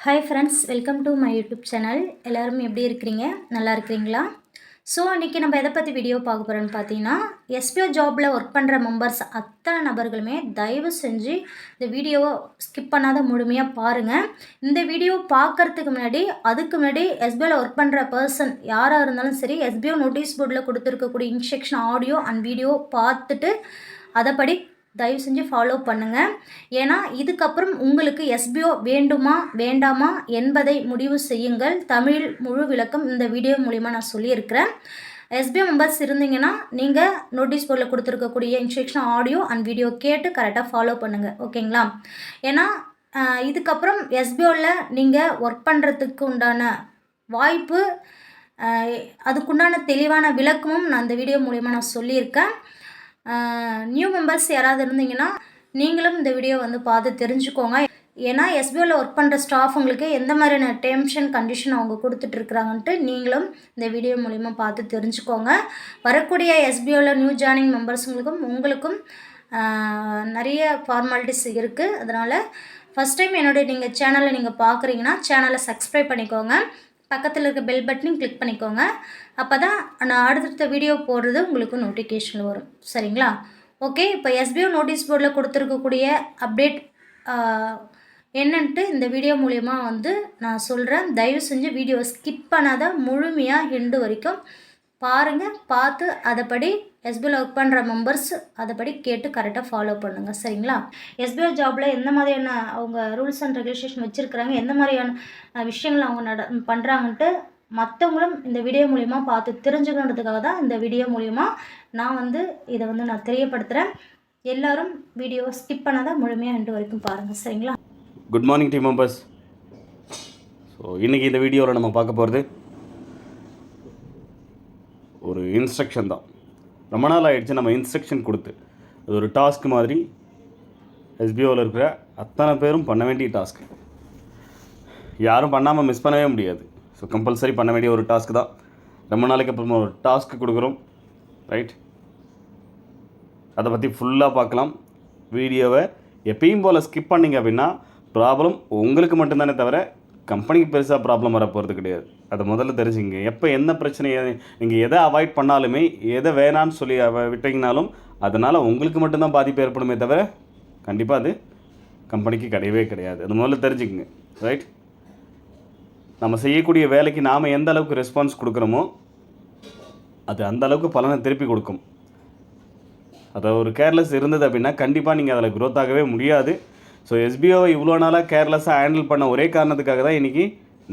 Hi friends, welcome to my YouTube channel. எல்லோரும் எப்படி இருக்கிறீங்க? நல்லா இருக்கிறீங்களா? ஸோ இன்றைக்கி நம்ம எதை பற்றி வீடியோ பார்க்க போகிறோன்னு பார்த்தீங்கன்னா, எஸ்பிஓ ஜாபில் ஒர்க் பண்ணுற மெம்பர்ஸ் அத்தனை நபர்களுமே தயவு செஞ்சு இந்த வீடியோவை ஸ்கிப் பண்ணாத முழுமையாக பாருங்கள். இந்த வீடியோ பார்க்குறதுக்கு முன்னாடி எஸ்பிஓவில் ஒர்க் பண்ணுற பர்சன் யாராக இருந்தாலும் சரி, எஸ்பிஓ நோட்டீஸ் போர்டில் கொடுத்துருக்கக்கூடிய இன்ஸ்ட்ரக்ஷன் ஆடியோ அண்ட் வீடியோ பார்த்துட்டு அதைப்படி தயவு செஞ்சு ஃபாலோ பண்ணுங்கள். ஏன்னா இதுக்கப்புறம் உங்களுக்கு எஸ்பிஓ வேண்டுமா வேண்டாமா என்பதை முடிவு செய்யுங்கள். தமிழ் முழு விளக்கம் இந்த வீடியோ மூலிமா நான் சொல்லியிருக்கிறேன். எஸ்பிஓ மெம்பர்ஸ் இருந்தீங்கன்னா நீங்கள் நோட்டீஸ் போர்டில் கொடுத்துருக்கக்கூடிய இன்ஸ்ட்ரக்ஷன் ஆடியோ அண்ட் வீடியோ கேட்டு கரெக்டாக ஃபாலோ பண்ணுங்கள். ஓகேங்களா? ஏன்னா இதுக்கப்புறம் எஸ்பிஓவில் நீங்கள் ஒர்க் பண்ணுறதுக்கு உண்டான வாய்ப்பு, அதுக்குண்டான தெளிவான விளக்கமும் நான் இந்த வீடியோ மூலிமா நான் சொல்லியிருக்கேன். நியூ மெம்பர்ஸ் யாராவது இருந்தீங்கன்னா நீங்களும் இந்த வீடியோ பார்த்து தெரிஞ்சுக்கோங்க. ஏன்னா எஸ்பிஓவில் ஒர்க் பண்ணுற ஸ்டாஃபுங்களுக்கு எந்த மாதிரியான டேர்ம்ஸ் அண்ட் கண்டிஷன் அவங்க கொடுத்துட்ருக்குறாங்கன்ட்டு நீங்களும் இந்த வீடியோ மூலிமா பார்த்து தெரிஞ்சுக்கோங்க. வரக்கூடிய எஸ்பிஓவில் நியூ ஜாயினிங் மெம்பர்ஸுங்களுக்கும் உங்களுக்கும் நிறைய ஃபார்மாலிட்டிஸ் இருக்குது. அதனால் ஃபஸ்ட் டைம் நீங்கள் சேனலை நீங்கள் பார்க்குறீங்கன்னா சேனலை சப்ஸ்கிரைப் பண்ணிக்கோங்க. பக்கத்தில் இருக்க பெல் பட்டனையும் கிளிக் பண்ணிக்கோங்க. அப்போ தான் நான் அடுத்தடுத்த வீடியோ போடுறது உங்களுக்கு நோட்டிஃபிகேஷன் வரும். சரிங்களா? ஓகே, இப்போ எஸ்பிஓ நோட்டீஸ் போர்டில் கொடுத்துருக்கக்கூடிய அப்டேட் என்னன்ட்டு இந்த வீடியோ மூலயமா நான் சொல்கிறேன். தயவு செஞ்சு வீடியோ ஸ்கிப் பண்ணாத முழுமையாக எண்டு வரைக்கும் பாருங்கள். பார்த்து அதைப்படி எஸ்பிஓவில் ஒர்க் பண்ணுற மெம்பர்ஸ் அதைப்படி கேட்டு கரெக்டாக ஃபாலோ பண்ணுங்கள். சரிங்களா? எஸ்பிஓ ஜாபில் எந்த மாதிரியான அவங்க ரூல்ஸ் அண்ட் ரெகுலேஷன் வச்சுருக்குறாங்க, எந்த மாதிரியான விஷயங்கள் அவங்க பண்ணுறாங்கன்ட்டு மற்றவங்களும் இந்த வீடியோ மூலிமா பார்த்து தெரிஞ்சுக்கணுன்றதுக்காக தான் இந்த வீடியோ மூலிமா நான் இதை நான் தெரியப்படுத்துகிறேன். எல்லோரும் வீடியோ ஸ்கிப் பண்ணாதான் முழுமையாக எண்டு வரைக்கும் பாருங்கள். சரிங்களா? Good morning team members. So இன்றைக்கி இந்த வீடியோவில் நம்ம பார்க்க போகிறது ஒரு இன்ஸ்ட்ரக்ஷன் தான். ரொம்ப நாள் ஆகிடுச்சு நம்ம இன்ஸ்ட்ரக்ஷன் கொடுத்து. அது ஒரு டாஸ்க் மாதிரி எஸ்பிஓவில் இருக்கிற அத்தனை பேரும் பண்ண வேண்டிய டாஸ்க். யாரும் பண்ணாமல் மிஸ் பண்ணவே முடியாது. ஸோ கம்பல்சரி பண்ண வேண்டிய ஒரு டாஸ்க் தான். ரொம்ப நாளைக்கு அப்புறமா ஒரு டாஸ்க் கொடுக்குறோம். ரைட், அதை பற்றி ஃபுல்லாக பார்க்கலாம். வீடியோவை எப்பயும் போல் ஸ்கிப் பண்ணிங்க அப்படின்னா ப்ராப்ளம் உங்களுக்கு மட்டும்தானே தவிர கம்பெனிக்கு பெருசாக ப்ராப்ளம் வரப்போகிறது கிடையாது. அதை முதல்ல தெரிஞ்சுங்க. எப்போ என்ன பிரச்சனையை நீங்கள் எதை அவாய்ட் பண்ணாலுமே, எதை வேணான்னு சொல்லி விட்டீங்கனாலும் அதனால் உங்களுக்கு மட்டும்தான் பாதிப்பு ஏற்படுமே தவிர கண்டிப்பாக அது கம்பெனிக்கு கிடையவே கிடையாது. அது முதல்ல தெரிஞ்சுக்குங்க. ரைட், நம்ம செய்யக்கூடிய வேலைக்கு நாம் எந்த அளவுக்கு ரெஸ்பான்ஸ் கொடுக்குறோமோ அது அந்த அளவுக்கு பலனை திருப்பி கொடுக்கும். அதை ஒரு கேர்லெஸ் இருந்தது அப்படின்னா கண்டிப்பாக நீங்கள் அதில் க்ரோத் ஆகவே முடியாது. ஸோ எஸ்பிஓவை இவ்வளோ நாளாக கேர்லெஸ்ஸாக ஹேண்டில் பண்ண ஒரே காரணத்துக்காக தான் இன்றைக்கி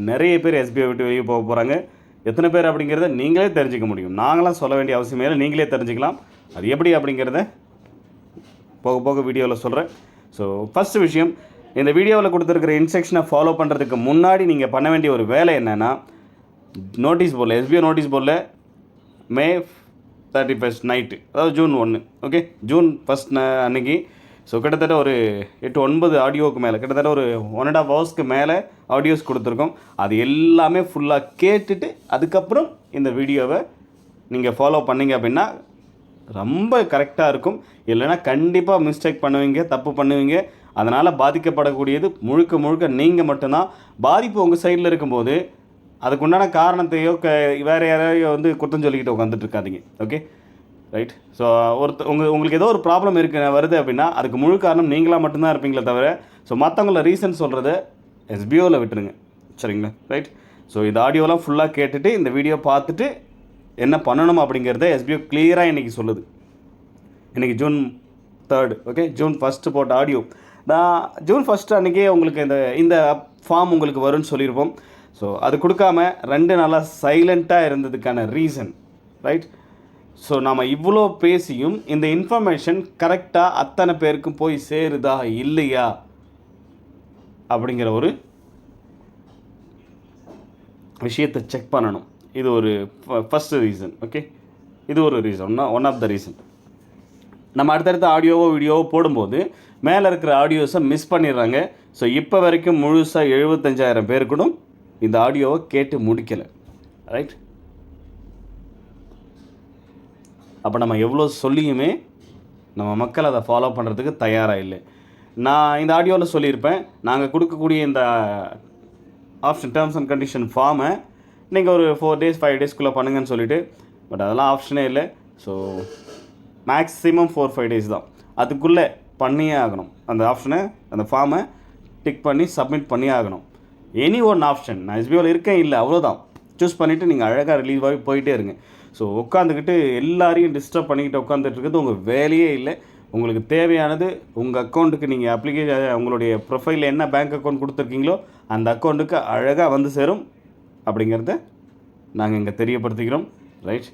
நிறைய பேர் எஸ்பிஓ விட்டு வெளியே போக போகிறாங்க. எத்தனை பேர் அப்படிங்கிறத நீங்களே தெரிஞ்சிக்க முடியும். நாங்களாம் சொல்ல வேண்டிய அவசியமே இல்லை, நீங்களே தெரிஞ்சுக்கலாம். அது எப்படி அப்படிங்கிறத போக போக வீடியோவில் சொல்கிறேன். ஸோ ஃபஸ்ட்டு விஷயம், இந்த வீடியோவில் கொடுத்துருக்கிற இன்ஸ்ட்ரக்ஷனை ஃபாலோ பண்ணுறதுக்கு முன்னாடி நீங்கள் பண்ண வேண்டிய ஒரு வேலை என்னென்னா, நோட்டீஸ் போர்டில் எஸ்பிஓ நோட்டீஸ் போர்டில் மே 31 நைட்டு, அதாவது ஜூன் 1, ஓகே, ஜூன் 1 அன்றைக்கி. ஸோ கிட்டத்தட்ட ஒரு 8-9 ஆடியோவுக்கு மேலே, கிட்டத்தட்ட ஒரு 1.5 ஹவர்ஸ்க்கு மேலே ஆடியோஸ் கொடுத்துருக்கோம். அது எல்லாமே ஃபுல்லாக கேட்டுட்டு அதுக்கப்புறம் இந்த வீடியோவை நீங்கள் ஃபாலோ பண்ணிங்க அப்படின்னா ரொம்ப கரெக்டாக இருக்கும். இல்லைனா கண்டிப்பாக மிஸ்டேக் பண்ணுவீங்க, தப்பு பண்ணுவீங்க. அதனால் பாதிக்கப்படக்கூடியது முழுக்க முழுக்க நீங்கள் மட்டும்தான். பாதிப்பு உங்கள் சைடில் இருக்கும்போது அதுக்குண்டான காரணத்தையோ வேறு யாரையோ குற்றம் சொல்லிக்கிட்டு உட்காந்துட்டு இருக்காதிங்க. Okay, right. ஸோ உங்களுக்கு ஏதோ ஒரு ப்ராப்ளம் வருது அப்படின்னா அதுக்கு முழு காரணம் நீங்களாக மட்டும்தான் இருப்பீங்களே தவிர ஸோ மற்றவங்கள ரீசன் சொல்கிறத எஸ்பிஓவில் விட்டுருங்க. சரிங்களா? ரைட். ஸோ இந்த ஆடியோலாம் ஃபுல்லாக கேட்டுட்டு இந்த வீடியோ பார்த்துட்டு என்ன பண்ணணும் அப்படிங்கிறத எஸ்பிஓ கிளியராக இன்றைக்கி சொல்லுது. இன்றைக்கி ஜூன் 3, ஓகே, ஜூன் 1 போட்ட ஆடியோ. நான் ஜூன் 1 அன்றைக்கே உங்களுக்கு இந்த ஃபார்ம் உங்களுக்கு வரும்னு சொல்லியிருப்போம். ஸோ அது கொடுக்காம 2 நாளாக சைலண்ட்டாக இருந்ததுக்கான ரீசன், ரைட். ஸோ நாம் இவ்வளோ பேசியும் இந்த இன்ஃபர்மேஷன் கரெக்டாக அத்தனை பேருக்கும் போய் சேருதா இல்லையா அப்படிங்கிற ஒரு விஷயத்தை செக் பண்ணணும். இது ஒரு ஃபஸ்ட்டு ரீசன். ஓகே, இது ஒரு reason, one of the reason. நம்ம அடுத்தடுத்த ஆடியோவோ வீடியோவோ போடும்போது மேலே இருக்கிற ஆடியோஸை மிஸ் பண்ணிடுறாங்க. ஸோ இப்போ வரைக்கும் முழுசாக 75,000 பேர் கூட இந்த ஆடியோவை கேட்டு முடிக்கலை. ரைட். அப்போ நம்ம எவ்வளோ சொல்லியுமே நம்ம மக்கள் அதை ஃபாலோ பண்ணுறதுக்கு தயாராக இல்லை. நான் இந்த ஆடியோவில் சொல்லியிருப்பேன், நாங்கள் கொடுக்கக்கூடிய இந்த ஆப்ஷன் டேர்ம்ஸ் அண்ட் கண்டிஷன் ஃபார்மை நீங்கள் ஒரு 4 days 5 daysக்குள்ளே பண்ணுங்கன்னு சொல்லிவிட்டு, பட் அதெல்லாம் ஆப்ஷனே இல்லை. ஸோ மேக்ஸிமம் 4-5 days தான், அதுக்குள்ளே பண்ணியே ஆகணும். அந்த ஆப்ஷனை அந்த ஃபார்மை டிக் பண்ணி சப்மிட் பண்ணியே ஆகணும். எனி ஒன் ஆப்ஷன், நான் எஸ்பிஓவில் இருக்கேன் இல்லை அவ்வளோதான், சூஸ் பண்ணிவிட்டு நீங்கள் அழகாக ரிலீவ் ஆகி போயிட்டே இருங்க. ஸோ உட்காந்துக்கிட்டு எல்லாரையும் டிஸ்டர்ப் பண்ணிக்கிட்டு உட்காந்துட்டு இருக்கிறது உங்கள் வேலையே இல்லை. உங்களுக்கு தேவையானது உங்கள் அக்கௌண்ட்டுக்கு நீங்கள் அப்ளிகேஷன் உங்களுடைய ப்ரொஃபைலில் என்ன பேங்க் அக்கௌண்ட் கொடுத்துருக்கீங்களோ அந்த அக்கௌண்ட்டுக்கு அழகாக வந்து சேரும் அப்படிங்கிறத நாங்கள் இங்கே தெரியப்படுத்திக்கிறோம். ரைட்,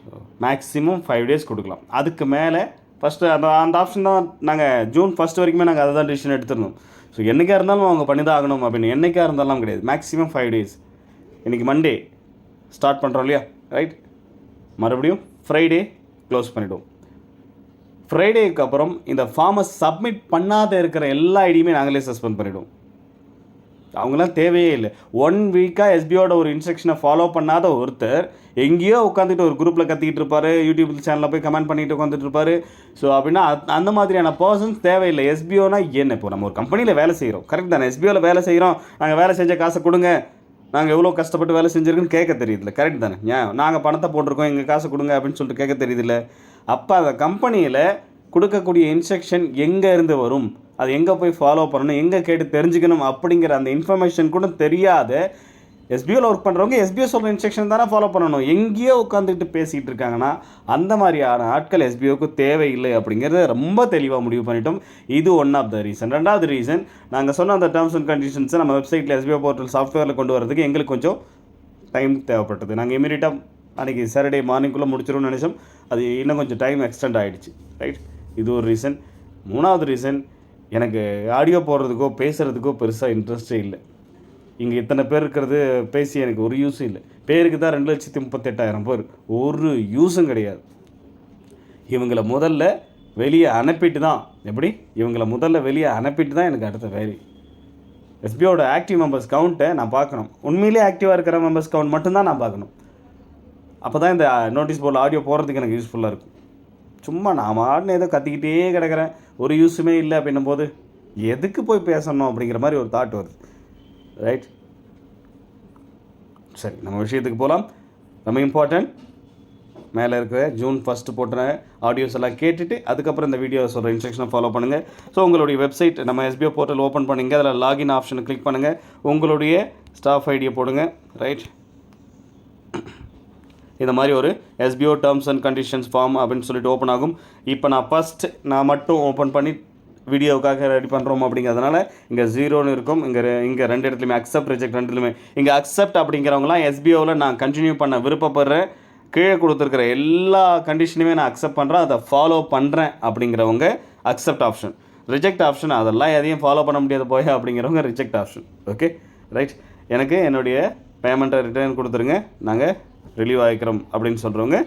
ஸோ மேக்ஸிமம் 5 days கொடுக்கலாம். அதுக்கு மேலே ஃபஸ்ட்டு அந்த ஆப்ஷன் தான் நாங்கள் June 1 வரைக்குமே நாங்கள் அதை தான் டிசிஷன் எடுத்துருந்தோம். ஸோ என்றைக்காக இருந்தாலும் அவங்க பண்ணி தான் ஆகணும் அப்படின்னு என்றைக்காக இருந்தாலும் கிடையாது. Maximum 5 days. இன்றைக்கி மண்டே ஸ்டார்ட் பண்ணுறோம் இல்லையா, ரைட், மறுபடியும் ஃப்ரைடே க்ளோஸ் பண்ணிவிடுவோம். ஃப்ரைடேக்கு அப்புறம் இந்த ஃபார்மை சப்மிட் பண்ணாத இருக்கிற எல்லா ஐடியுமே நாங்களே சஸ்பெண்ட் பண்ணிவிடுவோம். அவங்களாம் தேவையே இல்லை. 1 வீக்காக எஸ்பிஓட ஒரு இன்ஸ்ட்ரக்ஷனை ஃபாலோ பண்ணாத ஒருத்தர் எங்கேயோ உட்காந்துட்டு ஒரு குரூப்பில் கத்திக்கிட்டு இருப்பார், யூடியூப் சேனலில் போய் கமெண்ட் பண்ணிட்டு உட்காந்துட்டு இருப்பார். ஸோ அப்படின்னா அந்த மாதிரியான பர்சன்ஸ் தேவையில்லை. எஸ்பிஓனா என்ன, இப்போ நம்ம ஒரு கம்பெனியில் வேலை செய்கிறோம், கரெக்ட் தானே, எஸ்பிஓவில் வேலை செய்கிறோம், நாங்கள் வேலை செஞ்ச காசை கொடுங்க, நாங்கள் எவ்வளோ கஷ்டப்பட்டு வேலை செஞ்சுருக்குன்னு கேட்க தெரியுதுல்ல, கரெக்ட் தானே, ஏன் நாங்கள் பணத்தை போட்டிருக்கோம் எங்கள் காசை கொடுங்க அப்படின்னு சொல்லிட்டு கேட்க தெரியுதில்ல. அப்போ அந்த கம்பெனியில் கொடுக்கக்கூடிய இன்ஸ்ட்ரக்ஷன் எங்கே இருந்து வரும், அது எங்கே போய் ஃபாலோ பண்ணணும், எங்கே கேட்டு தெரிஞ்சுக்கணும் அப்படிங்கிற அந்த இன்ஃபர்மேஷன் கூட தெரியாத எஸ்பிஓவில் ஒர்க் பண்ணுறவங்க எஸ்பிஓ சொல்கிற இன்ஸ்ட்ரக்ஷன் தானே ஃபாலோ பண்ணணும். எங்கேயோ உட்காந்துக்கிட்டு பேசிகிட்டு இருக்காங்கன்னா அந்த மாதிரியான ஆட்கள் எஸ்பிஓக்கு தேவையில்லை அப்படிங்கிறத ரொம்ப தெளிவாக முடிவு பண்ணிட்டோம். இது ஒன் ஆஃப் த ரீசன். ரெண்டாவது ரீசன், நாங்கள் சொன்ன அந்த டேர்ம்ஸ் அண்ட் கண்டிஷன்ஸை நம்ம வெப்சைட்டில் எஸ்பிஓ போர்ட்டல் சாஃப்ட்வேரில் கொண்டு வரதுக்கு எங்களுக்கு கொஞ்சம் டைம் தேவைப்பட்டது. நாங்கள் இமீடியட்டாக அன்றைக்கி சாட்டர்டே மார்னிங்குள்ளே முடிச்சிடும்னு நினச்சோம். அது இன்னும் கொஞ்சம் டைம் எக்ஸ்டெண்ட் ஆகிடுச்சு. ரைட், இது ஒரு ரீசன். மூணாவது ரீசன், எனக்கு ஆடியோ போடுறதுக்கோ பேசுகிறதுக்கோ பெருசாக இன்ட்ரெஸ்ட்டே இல்லை. இங்கே இத்தனை பேர் இருக்கிறது பேசி எனக்கு ஒரு யூஸும் இல்லை. பேருக்கு தான் 2,38,000 பேர், ஒரு யூஸும் கிடையாது. இவங்களை முதல்ல வெளியே அனுப்பிட்டு தான், எப்படி இவங்களை முதல்ல வெளியே அனுப்பிட்டு தான் எனக்கு அடுத்த வேலை. எஸ்பிஓட ஆக்டிவ் மெம்பர்ஸ் கவுண்ட்டை நான் பார்க்கணும். உண்மையிலே ஆக்டிவாக இருக்கிற மெம்பர்ஸ் கவுண்ட் மட்டும்தான் நான் பார்க்கணும். அப்போ தான் இந்த நோட்டீஸ் போர்டில் ஆடியோ போடுறதுக்கு எனக்கு யூஸ்ஃபுல்லாக இருக்கும். சும்மா நான் மாடுன்னு ஏதோ கத்திக்கிட்டே கிடக்கிறேன், ஒரு யூஸுமே இல்லை அப்படின்னும் போது எதுக்கு போய் பேசணும் அப்படிங்கிற மாதிரி ஒரு தாட் வருது. ரைட், சரி, நம்ம விஷயத்துக்கு போகலாம். ரொம்ப இம்பார்ட்டன்ட், மேலே இருக்கிற June 1 போட்ட ஆடியோஸ் எல்லாம் கேட்டுட்டு அதுக்கப்புறம் இந்த வீடியோ சொல்கிற இன்ஸ்ட்ரக்ஷனை ஃபாலோ பண்ணுங்கள். ஸோ உங்களுடைய வெப்சைட் நம்ம எஸ்பிஓ போர்ட்டல் ஓப்பன் பண்ணிங்க, அதில் லாகின் ஆப்ஷனை கிளிக் பண்ணுங்கள், உங்களுடைய ஸ்டாஃப் ஐடியை போடுங்க. ரைட், இந்த மாதிரி ஒரு SBO terms and conditions form அப்படின்னு சொல்லிட்டு ஓப்பன் ஆகும். இப்போ நான் மட்டும் ஓப்பன் பண்ணி வீடியோவுக்காக ரெடி பண்ணுறோம் அப்படிங்கிறதுனால இங்கே 0ன்னு இருக்கும். இங்கே 2 இடத்துலையுமே அக்செப்ட் ரிஜெக்ட் 2லையுமே. இங்கே அக்செப்ட் அப்படிங்கிறவங்களாம் எஸ்பிஓவில் நான் கண்டினியூ பண்ண விருப்பப்படுறேன், கீழே கொடுத்துருக்கிற எல்லா கண்டிஷனுமே நான் அக்செப்ட் பண்ணுறேன், அதை ஃபாலோ பண்ணுறேன் அப்படிங்கிறவங்க அக்செப்ட் ஆப்ஷன். ரிஜெக்ட் ஆப்ஷன் அதெல்லாம் எதையும் ஃபாலோ பண்ண முடியாது போய் அப்படிங்கிறவங்க ரிஜெக்ட் ஆப்ஷன். ஓகே, ரைட், எனக்கு என்னுடைய பேமெண்ட்டை ரிட்டர்ன் கொடுத்துருங்க, நாங்கள் ரிலீவ் ஆகிக்கிறோம் அப்படின்னு சொல்கிறவங்க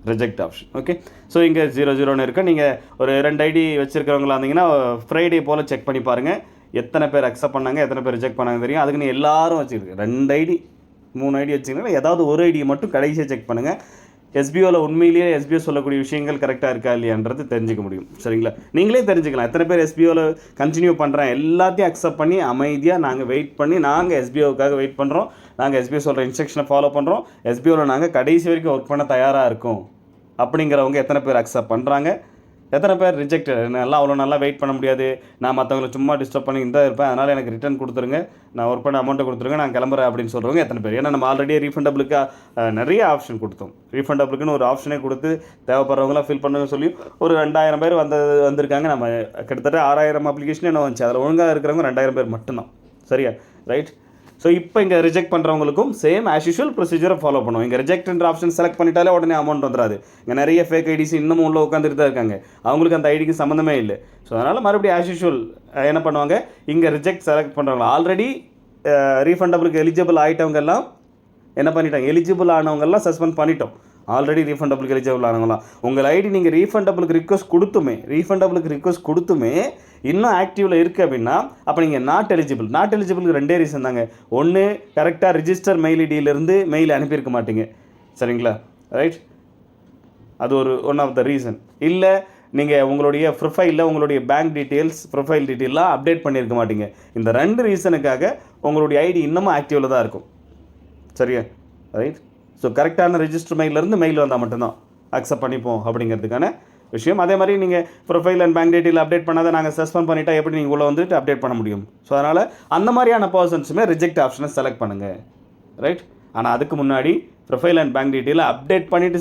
ரிஜெக்ட் ஆப்ஷன். ஓகே, ஸோ இங்கே 0-0ன்னு இருக்குது. நீங்கள் ஒரு 2 ஐடி வச்சுருக்கிறவங்களா இருந்தீங்கன்னா ஃப்ரைடே போல் செக் பண்ணி பாருங்கள், எத்தனை பேர் அக்செப்ட் பண்ணாங்க, எத்தனை பேர் ரிஜெக்ட் பண்ணாங்க தெரியும். அதுக்கு நீ எல்லாரும் வச்சுருக்கு 2 ஐடி 3 ஐடி வச்சுங்கன்னா ஏதாவது ஒரு ஐடியை மட்டும் கடைசியாக செக் பண்ணுங்கள். எஸ்பிஓவில் உண்மையிலேயே எஸ்பிஓ சொல்லக்கூடிய விஷயங்கள் கரெக்டாக இருக்கா இல்லையான்றது தெரிஞ்சிக்க முடியும். சரிங்களா, நீங்களே தெரிஞ்சுக்கலாம் எத்தனை பேர் எஸ்பிஓவில் கண்டினியூ பண்ணுறேன், எல்லாத்தையும் அக்செப்ட் பண்ணி அமைதியாக நாங்கள் வெயிட் பண்ணி நாங்கள் எஸ்பிஓவுக்காக வெயிட் பண்ணுறோம், நாங்கள் எஸ்பிஓ சொல்கிற இன்ஸ்ட்ரக்ஷனை ஃபாலோ பண்ணுறோம், எஸ்பிஓவில் நாங்கள் கடைசி வரைக்கும் ஒர்க் பண்ண தயாராக இருக்கோம் அப்படிங்கிறவங்க எத்தனை பேர் அக்செப்ட் பண்ணுறாங்க, எத்தனை பேர் ரிஜெக்ட், நல்லா அவ்வளோ நல்லா வெயிட் பண்ண முடியாது, நான் மற்றவங்களை சும்மா டிஸ்டர்ப் பண்ணி தான் இருப்பேன், அதனால் எனக்கு ரிட்டர்ன் கொடுத்துருங்க, நான் ஒர்க் பண்ண அமௌண்ட்டை கொடுத்துருங்க, நான் கிளம்புறேன் அப்படின்னு சொல்கிறவங்க எத்தனை பேர். ஏன்னா நம்ம ஆல்ரெடி ரீஃபண்டபிளுக்காக நிறைய ஆப்ஷன் கொடுத்தோம். ரீஃபண்டபிளுக்குன்னு ஒரு ஆப்ஷனே கொடுத்து தேவைப்படுறவங்களாம் ஃபில் பண்ணுங்க சொல்லி ஒரு 2,000 பேர் வந்திருக்காங்க. நம்ம கிட்டத்தட்ட 6,000 அப்ளிகேஷன் என்ன வந்துச்சு, அதில் ஒழுங்காக இருக்கிறவங்க 2,000 பேர் மட்டும்தான். சரியா, ரைட். ஸோ இப்போ இங்கே ரிஜெக்ட் பண்ணுறவங்களுக்கும் சேம் ஆஸ் யூஷுவல் ப்ரொசீஜரை ஃபாலோ பண்ணுவோம். இங்கே ரிஜெக்ட்ன்ற ஆப்ஷன் செலக்ட் பண்ணிட்டாலே உடனே அமௌண்ட் வந்துடாது. இங்கே நிறைய ஃபேக் ஐடிஸ் இன்னமும் உள்ள உட்காந்துட்டு தான் இருக்காங்க, அவங்களுக்கு அந்த ஐடிக்கு சம்மந்தமே இல்லை. ஸோ அதனால் மறுபடியும் ஆஸ் யூஷுவல் என்ன பண்ணுவாங்க, இங்கே ரிஜெக்ட் செலக்ட் பண்ணுறவங்க ஆல்ரெடி ரீஃபண்டபிளுக்கு எலிஜிபிள் ஆகிட்டவங்க எல்லாம் என்ன பண்ணிட்டாங்க, எலிஜிபிள் ஆனவங்கெல்லாம் சஸ்பெண்ட் பண்ணிட்டோம். ஆல்ரெடி ரீஃபண்டபிளுக்கு எலிஜிபிள் ஆனவங்களாம் உங்கள் ஐடி நீங்கள் ரீஃபண்டபிளுக்கு ரிக்வஸ்ட் கொடுத்துமே இன்னும் ஆக்டிவில் இருக்குது அப்படின்னா அப்போ நீங்கள் நாட் எலிஜிபிளுக்கு 2 ரீசன் தாங்க. ஒன்று, கரெக்டாக ரிஜிஸ்டர் மெயில் ஐடியிலேருந்து மெயில் அனுப்பியிருக்க மாட்டீங்க. சரிங்களா, ரைட், அது ஒரு ஒன் ஆஃப் த ரீசன். இல்லை நீங்கள் உங்களுடைய ப்ரொஃபைலில் உங்களுடைய பேங்க் டீட்டெயில்ஸ் ப்ரொஃபைல் டீட்டெயிலாம் அப்டேட் பண்ணியிருக்க மாட்டீங்க. இந்த 2 ரீசனுக்காக உங்களுடைய ஐடி இன்னமும் ஆக்டிவில் தான் இருக்கும். சரியா? ரைட். ஸோ கரெக்டான ரெஜிஸ்டர் மெயிலேருந்து மெயில் வந்தால் மட்டும்தான் அக்செப்ட் பண்ணிப்போம் அப்படிங்கிறதுக்கான விஷயம். அதே மாதிரி நீங்கள் profile and bank detail update பண்ணாத நாங்கள் சஸ்பெண்ட் பண்ணிட்டா எப்படி நீங்கள் உள்ளே வந்துட்டு அப்டேட் பண்ண முடியும்? ஸோ அதனால் அந்த மாதிரியான பர்சன்ஸுமே ரிஜெக்ட் ஆப்ஷனை செலக்ட் பண்ணுங்கள். ரைட். ஆனால் அதுக்கு முன்னாடி ப்ரொஃபைல் அண்ட் பேங்க் டீட்டெயிலை அப்டேட் பண்ணிவிட்டு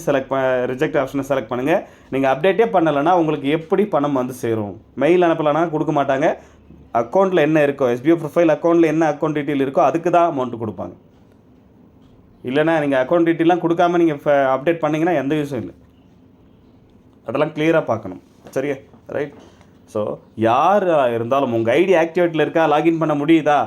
ரிஜெக்ட் ஆப்ஷனை செலக்ட் பண்ணுங்கள். நீங்கள் அப்டேட்டே பண்ணலைன்னா உங்களுக்கு எப்படி பணம் வந்து சேரும்? மெயில் அனுப்பலைன்னா கொடுக்க மாட்டாங்க. அக்கௌண்ட்டில் என்ன இருக்கோ, எஸ்பிஓ ப்ரொஃபைல் அக்கௌண்ட்டில் என்ன அக்கௌண்ட் டீட்டெயில் இருக்கோ அதுக்கு தான் அமௌண்ட்டு கொடுப்பாங்க. இல்லைனா நீங்கள் அக்கௌண்ட் டீட்டெயிலாம் கொடுக்காமல் நீங்கள் அப்டேட் பண்ணிங்கன்னா எந்த யூஸும் இல்லை. அதெல்லாம் கிளியராக பார்க்கணும். சரியா? ரைட். ஸோ யார் இருந்தாலும் உங்கள் ஐடி ஆக்டிவேட்டில் இருக்கா, லாகின் பண்ண முடியுதா,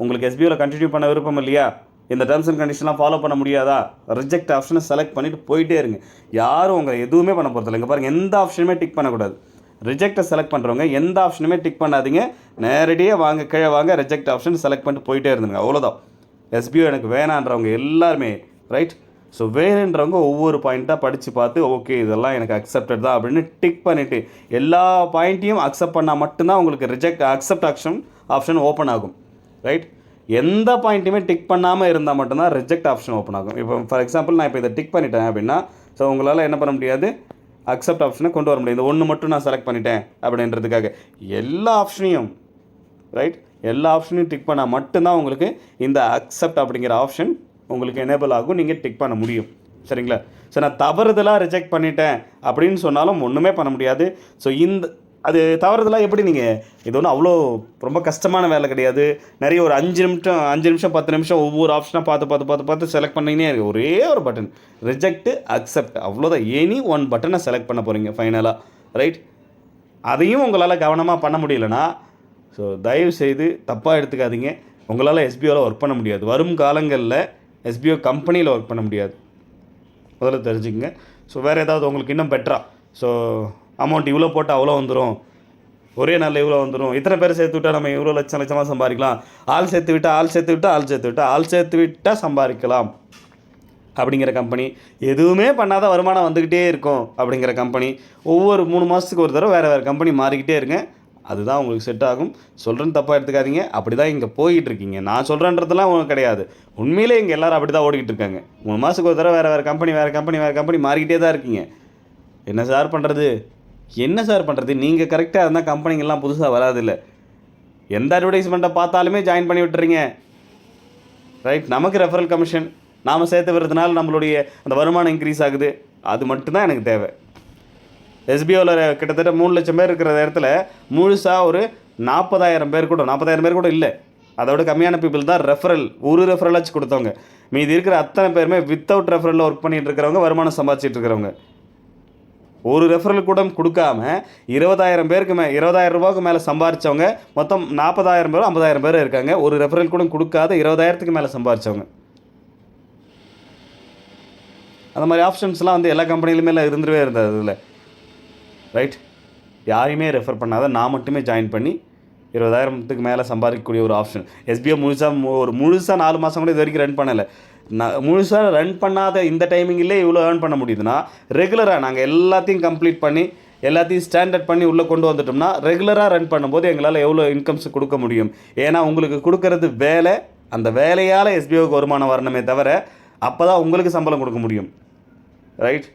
உங்களுக்கு எஸ்பிஓவில் கண்டினியூ பண்ண விருப்பம் இல்லையா, இந்த டேர்ம்ஸ் அண்ட் கண்டிஷன்லாம் ஃபாலோ பண்ண முடியாதா, ரிஜெக்ட் ஆப்ஷனை செலக்ட் பண்ணிவிட்டு போயிட்டே இருங்க. யாரும் உங்களை எதுவுமே பண்ண போகிறதில்ல. இங்கே பாருங்கள், எந்த ஆப்ஷனுமே டிக் பண்ணக்கூடாது. ரிஜெக்டை செலக்ட் பண்ணுறவங்க எந்த ஆப்ஷனுமே டிக் பண்ணாதீங்க. நேரடியாக வாங்க, கீழே வாங்க, ரிஜெக்ட் ஆப்ஷன் செலக்ட் பண்ணிட்டு போயிட்டே இருந்துங்க. அவ்வளோதான். எஸ்பிஓ எனக்கு வேணான்றவங்க எல்லாருமே ரைட். ஸோ வேணுன்றவங்க ஒவ்வொரு பாயிண்ட்டாக படித்து பார்த்து ஓகே இதெல்லாம் எனக்கு அக்செப்டட் தான் அப்படின்னு டிக் பண்ணிவிட்டு எல்லா பாயிண்ட்டையும் அக்செப்ட் பண்ணால் மட்டும்தான் உங்களுக்கு அக்செப்ட் ஆப்ஷன் ஓப்பன் ஆகும். ரைட். எந்த பாயிண்ட்டையுமே டிக் பண்ணாமல் இருந்தால் மட்டும்தான் ரிஜெக்ட் ஆப்ஷன் ஓப்பன் ஆகும். இப்போ ஃபார் எக்ஸாம்பிள் நான் இப்போ இதை டிக் பண்ணிட்டேன் அப்படின்னா ஸோ உங்களால் என்ன பண்ண முடியாது, அக்செப்ட் ஆப்ஷனை கொண்டு வர முடியாது. இந்த ஒன்று மட்டும் நான் செலக்ட் பண்ணிட்டேன் அப்படின்றதுக்காக எல்லா ஆப்ஷனையும் ரைட், எல்லா ஆப்ஷனையும் டிக் பண்ணால் மட்டும்தான் உங்களுக்கு இந்த அக்செப்ட் அப்படிங்கிற ஆப்ஷன் உங்களுக்கு எனேபிள் ஆகும், நீங்கள் டிக் பண்ண முடியும். சரிங்களா? ஸோ நான் தவறுதலாக ரிஜெக்ட் பண்ணிட்டேன் அப்படின்னு சொன்னாலும் ஒன்றுமே பண்ண முடியாது. ஸோ அது தவறுதலாக எப்படி நீங்கள் இது ஒன்றும் அவ்வளோ ரொம்ப கஷ்டமான வேலை கிடையாது. நிறைய ஒரு 5 நிமிஷம் 10 நிமிஷம் ஒவ்வொரு ஆப்ஷனாக பார்த்து செலக்ட் பண்ணினே இருக்கு. ஒரே ஒரு பட்டன் ரிஜெக்ட் அக்செப்ட், அவ்வளோதான். எனி ஒன் பட்டனை செலக்ட் பண்ண போகிறீங்க ஃபைனலாக. ரைட். அதையும் உங்களால் கவனமாக பண்ண முடியலன்னா ஸோ தயவு செய்து தப்பாக எடுத்துக்காதீங்க. உங்களால் எஸ்பிஓவில் ஒர்க் பண்ண முடியாது. வரும் காலங்களில் எஸ்பிஓ கம்பெனியில் ஒர்க் பண்ண முடியாது. முதல்ல தெரிஞ்சுக்கங்க. ஸோ வேறு ஏதாவது உங்களுக்கு இன்னும் பெட்டராக ஸோ அமௌண்ட் இவ்வளோ போட்டால் அவ்வளோ வந்துடும், ஒரே நாளில் இவ்வளோ வந்துடும், இத்தனை பேர் சேர்த்து விட்டால் நம்ம இவ்வளோ லட்சமாக சம்பாதிக்கலாம், ஆள் சேர்த்து விட்டால் சம்பாதிக்கலாம் அப்படிங்கிற கம்பெனி, எதுவுமே பண்ணாத வருமானம் வந்துக்கிட்டே இருக்கும் அப்படிங்கிற கம்பெனி, ஒவ்வொரு 3 மாதத்துக்கு ஒரு தடவை வேறு கம்பெனி மாறிக்கிட்டே இருங்க. அதுதான் உங்களுக்கு செட் ஆகும். சொல்கிறேன்னு தப்பாக எடுத்துக்காதீங்க. அப்படி தான் இங்கே போயிட்டுருக்கீங்க. நான் சொல்கிறேன்றதுலாம் உங்களுக்கு கிடையாது. உண்மையிலே இங்கே எல்லோரும் அப்படி தான் ஓடிக்கிட்டு இருக்காங்க. 3 மாதத்துக்கு ஒரு தடவை வேறு கம்பெனி மாறிக்கிட்டே தான் இருக்கீங்க. என்ன சார் பண்ணுறது? நீங்கள் கரெக்டாக இருந்தால் கம்பெனிங்கெல்லாம் புதுசாக வராதில்லை. எந்த அட்வர்டைஸ்மெண்ட்டை பார்த்தாலுமே ஜாயின் பண்ணி விட்டுறீங்க. ரைட். நமக்கு ரெஃபரல் கமிஷன் நாம் சேர்த்து விடுறதுனால நம்மளுடைய அந்த வருமானம் இன்க்ரீஸ் ஆகுது. அது மட்டும்தான் எனக்கு தேவை. எஸ்பிஓவில் கிட்டத்தட்ட 3 லட்சம் பேர் இருக்கிற இடத்துல முழுசாக ஒரு 40,000 பேர் கூட இல்லை, அதோட கம்மியான பீப்புள் தான் ஒரு ரெஃபரலாச்சும் கொடுத்தவங்க. மீதி இருக்கிற அத்தனை பேருமே வித்தவுட் ரெஃபரலில் ஒர்க் பண்ணிகிட்டு இருக்கிறவங்க, வருமானம் சம்பாதிச்சிட்டு இருக்கிறவங்க. ஒரு ரெஃபரல் கூட கொடுக்காம 20,000 ரூபாய்க்கு மேலே சம்பாதிச்சவங்க மொத்தம் 40,000 பேரும் 50,000 பேர் இருக்காங்க. ஒரு ரெஃபரல் கூட கொடுக்காத 20,000க்கு மேலே சம்பாதிச்சவங்க. அந்த மாதிரி ஆப்ஷன்ஸ்லாம் வந்து எல்லா கம்பெனிலுமே இருந்துருவே இருந்தது இதில். ரைட். யாரையுமே ரெஃபர் பண்ணாத நான் மட்டுமே ஜாயின் பண்ணி 20,000க்கு மேலே சம்பாதிக்கக்கூடிய ஒரு ஆப்ஷன். எஸ்பிஓ முழுசாக 4 மாதம் கூட இது வரைக்கும் ரன் பண்ணலை. முழுசாக ரன் பண்ணாத இந்த டைமிங்கிலே இவ்வளோ ஏர்ன் பண்ண முடியுதுன்னா ரெகுலராக நாங்கள் எல்லாத்தையும் கம்ப்ளீட் பண்ணி எல்லாத்தையும் ஸ்டாண்டர்ட் பண்ணி உள்ளே கொண்டு வந்துட்டோம்னா ரெகுலராக ரன் பண்ணும்போது எங்களால் எவ்வளோ இன்கம்ஸ் கொடுக்க முடியும். ஏன்னா உங்களுக்கு கொடுக்கறது வேலை, அந்த வேலையால் எஸ்பிஓக்கு வருமானம் வரணுமே தவிர அப்போ தான் உங்களுக்கு சம்பளம் கொடுக்க முடியும். ரைட்.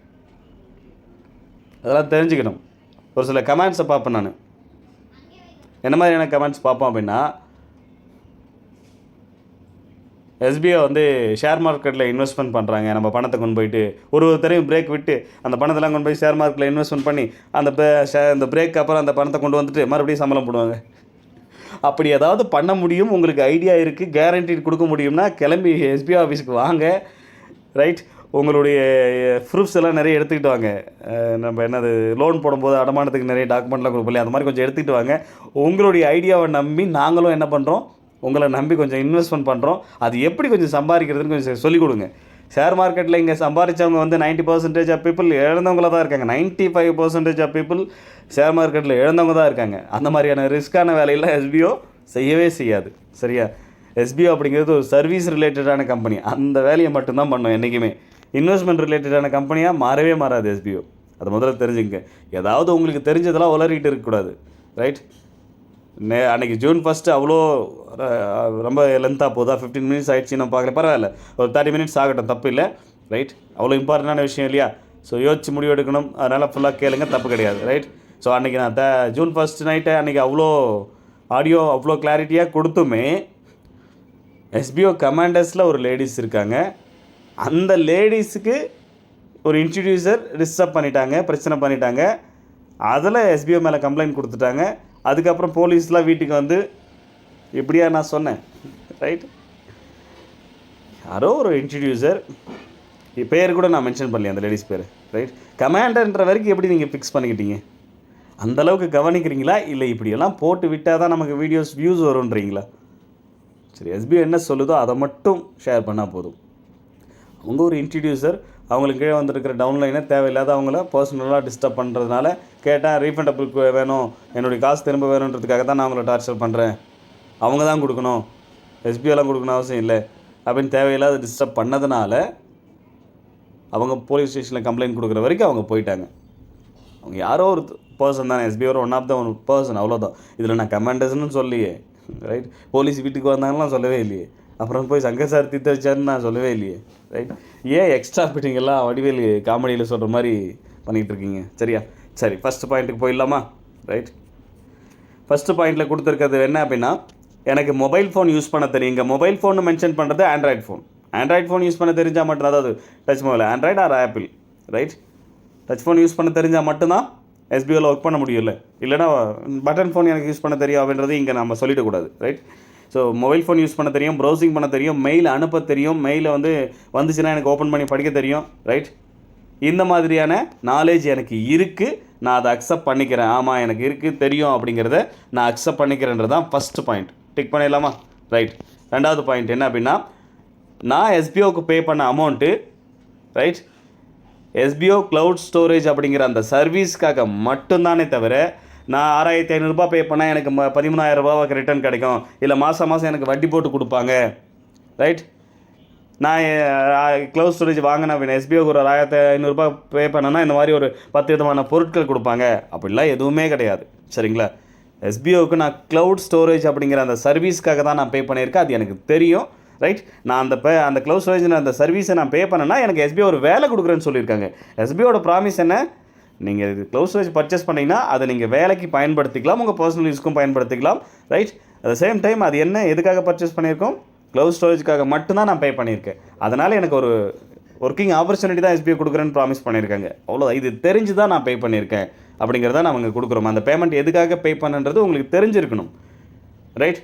அதெல்லாம் தெரிஞ்சுக்கணும். ஒரு சில கமெண்ட்ஸை பார்ப்பேன் நான். என்ன மாதிரியான கமெண்ட்ஸ் பார்ப்போம் அப்படின்னா, எஸ்பிஓ வந்து ஷேர் மார்க்கெட்டில் இன்வெஸ்ட்மெண்ட் பண்ணுறாங்க, நம்ம பணத்தை கொண்டு போயிட்டு ஒருத்தரையும் பிரேக் விட்டு அந்த பணத்தெல்லாம் கொண்டு போய் ஷேர் மார்க்கெட்டில் இன்வெஸ்ட்மெண்ட் பண்ணி அந்த பிரேக் அப்புறம் அந்த பணத்தை கொண்டு வந்துட்டு மறுபடியும் சம்பளம் போடுவாங்க. அப்படி ஏதாவது பண்ண முடியும், உங்களுக்கு ஐடியா இருக்குது, கேரண்டி கொடுக்க முடியும்னா கிளம்பி எஸ்பிஓ ஆஃபீஸுக்கு வாங்க. ரைட். உங்களுடைய ப்ரூஃப்ஸ் எல்லாம் நிறைய எடுத்துக்கிட்டு வாங்க. நம்ம என்னது லோன் போடும்போது அடமானத்துக்கு நிறைய டாக்குமெண்ட்லாம் கொடுப்போம், அந்த மாதிரி கொஞ்சம் எடுத்துக்கிட்டு வாங்க. உங்களுடைய ஐடியாவை நம்பி நாங்களும் என்ன பண்ணுறோம், உங்களை நம்பி கொஞ்சம் இன்வெஸ்ட்மெண்ட் பண்ணுறோம். அது எப்படி கொஞ்சம் சம்பாதிக்கிறதுன்னு கொஞ்சம் சொல்லிக் கொடுங்க. ஷேர் மார்க்கெட்டில் இங்கே சம்பாதிச்சவங்க வந்து 90% ஆஃப் பீப்புள் இழந்தவங்களாக தான் இருக்காங்க. 95% ஆஃப் பீப்புள் ஷேர் மார்க்கெட்டில் இழந்தவங்க தான் இருக்காங்க. அந்த மாதிரியான ரிஸ்க்கான வேலையெல்லாம் எஸ்பிஓ செய்யவே செய்யாது. சரியா? எஸ்பிஓ அப்படிங்கிறது ஒரு சர்வீஸ் ரிலேட்டடான கம்பெனி. அந்த வேலையை மட்டும்தான் பண்ணும். என்றைக்குமே இன்வெஸ்ட்மெண்ட் ரிலேட்டடான கம்பெனியாக மாறவே மாறாது எஸ்பிஓ. அதை முதல்ல தெரிஞ்சுங்க. ஏதாவது உங்களுக்கு தெரிஞ்சதெல்லாம் உளறிட்டு இருக்கக்கூடாது. ரைட்? அன்றைக்கி June 1 அவ்வளோ ரொம்ப லென்த்தாக போதா, 15 மினிட்ஸ் ஆகிடுச்சு, நம்ம பார்க்கல, பரவாயில்ல, ஒரு 30 மினிட்ஸ் ஆகட்டும், தப்பு இல்லை. ரைட்? அவ்வளோ இம்பார்ட்டண்டான விஷயம் இல்லையா? ஸோ யோசிச்சு முடிவு எடுக்கணும். அதனால் ஃபுல்லாக கேளுங்க, தப்பு கிடையாது. ரைட்? ஸோ அன்றைக்கி நான் June 1 நைட்டு அன்றைக்கி அவ்வளோ ஆடியோ அவ்வளோ கிளாரிட்டியாக கொடுத்துமே SBO கமாண்டர்ஸில் ஒரு லேடிஸ் இருக்காங்க. அந்த லேடிஸுக்கு ஒரு இன்ட்ரடியூசர் டிஸ்டர்ப் பண்ணிட்டாங்க, பிரச்சனை பண்ணிட்டாங்க. அதில் SBO மேலே கம்ப்ளைண்ட் கொடுத்துட்டாங்க. அதுக்கப்புறம் போலீஸ்லாம் வீட்டுக்கு வந்து இப்படியா நான் சொன்னேன். ரைட்? யாரோ ஒரு இன்ட்ரடியூசர், பேர் கூட நான் மென்ஷன் பண்ணலையே அந்த லேடிஸ் பேர். ரைட்? கமாண்டர்ன்ற வரைக்கும் எப்படி நீங்கள் ஃபிக்ஸ் பண்ணிக்கிட்டீங்க? அந்தளவுக்கு கவனிக்கிறீங்களா? இல்லை இப்படியெல்லாம் போட்டு விட்டால் தான் நமக்கு வீடியோஸ் வியூஸ் வரும்ன்றீங்களா? சரி, SBO என்ன சொல்லுதோ அதை மட்டும் ஷேர் பண்ணால் போதும். அவங்க ஒரு இன்ட்ரடியூசர், அவங்களுக்கு கீழே வந்துருக்கிற டவுன்லைனை தேவையில்லாத அவங்கள பர்சனலாக டிஸ்டர்ப் பண்ணுறதுனால கேட்டால் ரீஃபண்டபிள் வேணும், என்னுடைய காசு திரும்ப வேணுன்றதுக்காக தான் நான் அவங்கள டார்ச்சர் பண்ணுறேன், அவங்க தான் கொடுக்கணும், SBOலாம் கொடுக்கணும் அவசியம் இல்லை அப்படின்னு தேவையில்லாத டிஸ்டர்ப் பண்ணதுனால அவங்க போலீஸ் ஸ்டேஷனில் கம்ப்ளைண்ட் கொடுக்குற வரைக்கும் அவங்க போயிட்டாங்க. அவங்க யாரோ ஒரு பர்சன் தானே, SBO one of the one person, அவ்வளோதான். இதில் நான் கமாண்டர்ஸ்னு சொல்லியே. ரைட்? போலீஸ் வீட்டுக்கு வந்தாங்கலாம் சொல்லவே இல்லையே. அப்புறம் போய் சங்கர் சார் தீர்த்து வச்சாருன்னு நான் சொல்லவே இல்லையே. ரைட்? ஏன் எக்ஸ்ட்ரா ஃபிட்டிங் எல்லாம் வடிவேல் காமெடியில் சொல்கிற மாதிரி பண்ணிகிட்டு இருக்கீங்க? சரியா? சரி, ஃபஸ்ட்டு பாயிண்ட்டுக்கு போயிடலாமா? ரைட்? ஃபஸ்ட்டு பாயிண்டில் கொடுத்துருக்கிறது என்ன அப்படின்னா, எனக்கு மொபைல் ஃபோன் யூஸ் பண்ண தெரியும். இங்கே மொபைல் ஃபோன் மென்ஷன் பண்ணுறது Android phone. Android phone use பண்ண தெரிஞ்சால் மட்டும், அதாவது touch mobile, Android or Apple. Right? Touch phone use பண்ண தெரிஞ்சால் மட்டும்தான் SBOவில் ஒர்க் பண்ண முடியல. இல்லைனா பட்டன் ஃபோன் எனக்கு யூஸ் பண்ண தெரியும் அப்படின்றது இங்கே நம்ம சொல்லிடக்கூடாது. Right? So mobile phone use பண்ண தெரியும், ப்ரௌசிங் பண்ண தெரியும், மெயில் அனுப்ப தெரியும், மெயிலை வந்துச்சுன்னா எனக்கு ஓப்பன் பண்ணி படிக்க தெரியும். ரைட்? இந்த மாதிரியான நாலேஜ் எனக்கு இருக்குது, நான் அதை அக்செப்ட் பண்ணிக்கிறேன். ஆமாம், எனக்கு இருக்குது, தெரியும் அப்படிங்கிறத நான் அக்செப்ட் பண்ணிக்கிறேன்றது தான் ஃபஸ்ட்டு பாயிண்ட். டிக் பண்ணிடலாமா? ரைட். ரெண்டாவது பாயிண்ட் என்ன அப்படின்னா, நான் SBOவுக்கு பே பண்ண amount, right, SBO cloud storage அப்படிங்கிற அந்த சர்வீஸ்க்காக மட்டும்தானே தவிர, நான் 6500 பே பண்ணால் எனக்கு 13,000 ரிட்டர்ன் கிடைக்கும், இல்லை மாதம் எனக்கு வட்டி போட்டு கொடுப்பாங்க. ரைட்? நான் க்ளவுட் ஸ்டோரேஜ் வாங்கினேன் அப்படின்னா SBOவுக்கு ஒரு 1500 பே பண்ணேன்னா இந்த மாதிரி ஒரு 10 விதமான பொருட்கள் கொடுப்பாங்க, அப்படிலாம் எதுவுமே கிடையாது. சரிங்களா? SBOவுக்கு நான் க்ளவுட் ஸ்டோரேஜ் அப்படிங்கிற அந்த சர்வீஸ்க்காக தான் நான் பே பண்ணியிருக்கேன். அது எனக்கு தெரியும். ரைட்? நான் அந்த க்ளவுட் ஸ்டோரேஜ் அந்த சர்வீஸை நான் பே பண்ணேன்னா எனக்கு SBO ஒரு வேலை கொடுக்குறேன்னு சொல்லியிருக்காங்க. SBOவோட ப்ராமிஸ் என்ன? நீங்கள் இது க்ளவுட் ஸ்டோரேஜ் பர்ச்சேஸ் பண்ணிங்கன்னா அதை நீங்கள் வேலைக்கு பயன்படுத்திக்கலாம், உங்கள் பர்சனல் யூஸ்க்கும் பயன்படுத்திக்கலாம். Right? At the same time அது என்ன, எதுக்காக பர்ச்சேஸ் பண்ணியிருக்கோம்? க்ளவுட் ஸ்டோரேஜுக்காக மட்டும்தான் நான் பே பண்ணியிருக்கேன். அதனால் எனக்கு ஒரு ஒர்க்கிங் ஆப்பர்ச்சுனிட்டி தான் SBO கொடுக்குறேன்னு ப்ராமிஸ் பண்ணியிருக்காங்க. அவ்வளோதான். இது தெரிஞ்சு தான் நான் பே பண்ணியிருக்கேன் அப்படிங்கிறத நாங்கள் கொடுக்குறோம். அந்த பேமெண்ட் எதுக்காக பே பண்ணுன்றது உங்களுக்கு தெரிஞ்சிருக்கணும். ரைட்?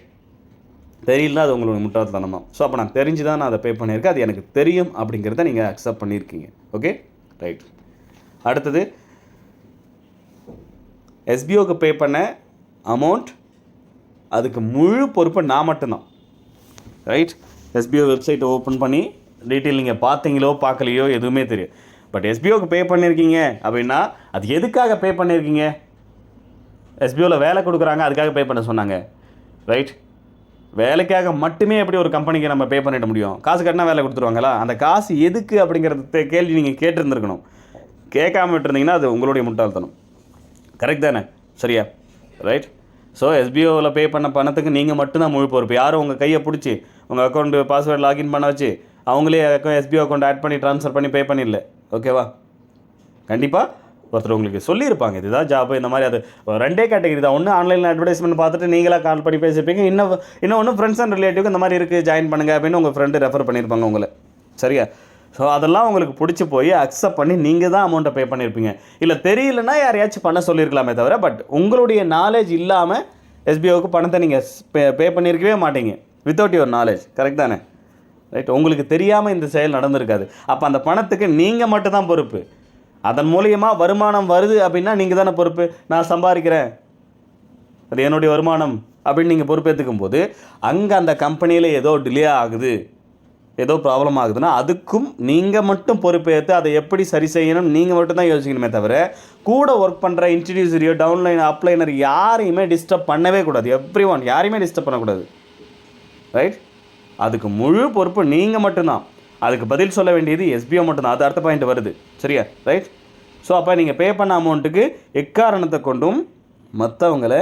தெரியலனா அது உங்களுக்கு முட்டாள்தனம் தான். ஸோ அப்போ நான் தெரிஞ்சு தான் நான் அதை பே பண்ணியிருக்கேன், அது எனக்கு தெரியும் அப்படிங்கிறத நீங்கள் அக்செப்ட் பண்ணியிருக்கீங்க. ஓகே? ரைட். அடுத்தது, SBOவுக்கு பே பண்ண அமௌண்ட், அதுக்கு முழு பொறுப்பு நான் மட்டும்தான். ரைட்? SBO வெப்சைட்டை ஓப்பன் பண்ணி டீட்டெயில் நீங்கள் பார்த்தீங்களோ பார்க்கலையோ எதுவுமே தெரியும். பட் SBOவுக்கு பே பண்ணியிருக்கீங்க அப்படின்னா அது எதுக்காக பே பண்ணியிருக்கீங்க? SBOவில் வேலை கொடுக்குறாங்க, அதுக்காக பே பண்ண சொன்னாங்க. ரைட்? வேலைக்காக மட்டுமே எப்படி ஒரு கம்பெனிக்கு நம்ம பே பண்ணிட முடியும்? காசு கட்டினா வேலை கொடுத்துருவாங்களா? அந்த காசு எதுக்கு அப்படிங்கிறது கேள்வி நீங்கள் கேட்டிருந்துருக்கணும். கேட்காம விட்டுருந்தீங்கன்னா அது உங்களுடைய முட்டாள்தனம். கரெக்ட் தானே? சரியா? ரைட்? ஸோ SBOவில் பே பண்ண பணத்துக்கு நீங்கள் மட்டும்தான் முழு பொறுப்பு. யாரும் உங்கள் கையை பிடிச்சி உங்கள் அக்கௌண்ட் பாஸ்வேர்டு லாகின் பண்ண வச்சு அவங்களே SBO அக்கௌண்ட் ஆட் பண்ணி ட்ரான்ஸ்ஃபர் பண்ணி பே பண்ணிடல. ஓகேவா? கண்டிப்பாக ஒருத்தர் உங்களுக்கு சொல்லியிருப்பாங்க, இதுதான் ஜாப்பு, இந்த மாதிரி. அது ரெண்டே கேட்டகரி தான். ஒன்று ஆன்லைனில் அட்வர்டைஸ்மெண்ட் பார்த்துட்டு நீங்களாக கால் பண்ணி பேசியிருப்பீங்க. இன்னொன்று ஃப்ரெண்ட்ஸ் அண்ட் ரிலேட்டிவ்க்கு இந்த மாதிரி இருக்குது, ஜாயின் பண்ணுங்கள் அப்படின்னு உங்கள் ஃப்ரெண்டு ரெஃபர் பண்ணியிருப்பாங்க உங்களை. சரியா? ஸோ அதெல்லாம் உங்களுக்கு பிடிச்சி போய் அக்செப்ட் பண்ணி நீங்கள் தான் அமௌண்ட்டை பே பண்ணியிருப்பீங்க. இல்லை தெரியலன்னா யாரையாச்சும் பண்ண சொல்லியிருக்கலாமே தவிர, பட் உங்களுடைய நாலேஜ் இல்லாமல் SBOவுக்கு பணத்தை நீங்கள் பே பண்ணியிருக்கவே மாட்டீங்க, வித்தவுட் யுவர் நாலேஜ். கரெக்ட் தானே? ரைட்? உங்களுக்கு தெரியாமல் இந்த செயல் நடந்திருக்காது. அப்போ அந்த பணத்துக்கு நீங்கள் மட்டும்தான் பொறுப்பு. அதன் மூலியமாக வருமானம் வருது அப்படின்னா நீங்கள் தானே பொறுப்பு. நான் சம்பாதிக்கிறேன், அது என்னுடைய வருமானம் அப்படின்னு நீங்கள் பொறுப்பேற்றுக்கும் போது அங்கே அந்த கம்பெனியில் ஏதோ டிலே ஆகுது, ஏதோ ப்ராப்ளம் ஆகுதுன்னா அதுக்கும் நீங்கள் மட்டும் பொறுப்பேற்று அதை எப்படி சரி செய்யணும் நீங்கள் மட்டும் தான் யோசிக்கணுமே தவிர கூட ஒர்க் பண்ணுற இன்ட்ரடியூசரையோ டவுன்லைன் அப்ளைனர் யாரையுமே டிஸ்டர்ப் பண்ணவே கூடாது. எவ்ரிஒன் யாரையுமே டிஸ்டர்ப் பண்ணக்கூடாது. ரைட்? அதுக்கு முழு பொறுப்பு நீங்கள் மட்டும்தான். அதுக்கு பதில் சொல்ல வேண்டியது SBO மட்டும்தான். அது அடுத்த பாயிண்ட் வருது. சரியா? ரைட்? ஸோ அப்போ நீங்கள் பே பண்ண அமௌண்ட்டுக்கு எக்காரணத்தை கொண்டும் மற்றவங்களை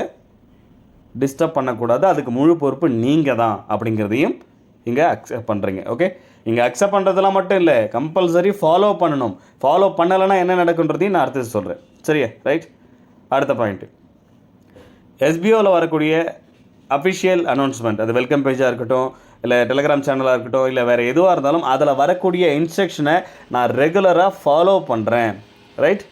டிஸ்டர்ப் பண்ணக்கூடாது, அதுக்கு முழு பொறுப்பு நீங்கள் தான் அப்படிங்கிறதையும் இங்கே அக்செப்ட் பண்ணுறீங்க. ஓகே, இங்கே அக்செப்ட் பண்ணுறதுலாம் மட்டும் இல்லை, கம்பல்சரி ஃபாலோ பண்ணணும். ஃபாலோ பண்ணலைன்னா என்ன நடக்குன்றதையும் நான் அடுத்தது சொல்கிறேன். சரியா? ரைட். அடுத்த பாயிண்ட்டு, எஸ்பிஓவில் வரக்கூடிய அஃபிஷியல் அனௌன்ஸ்மெண்ட், அது வெல்கம் பேஜாக இருக்கட்டும், இல்லை டெலிகிராம் சேனலாக இருக்கட்டும், இல்லை வேறு எதுவாக இருந்தாலும் அதில் வரக்கூடிய இன்ஸ்ட்ரக்ஷனை நான் ரெகுலராக ஃபாலோ பண்ணுறேன். ரைட்?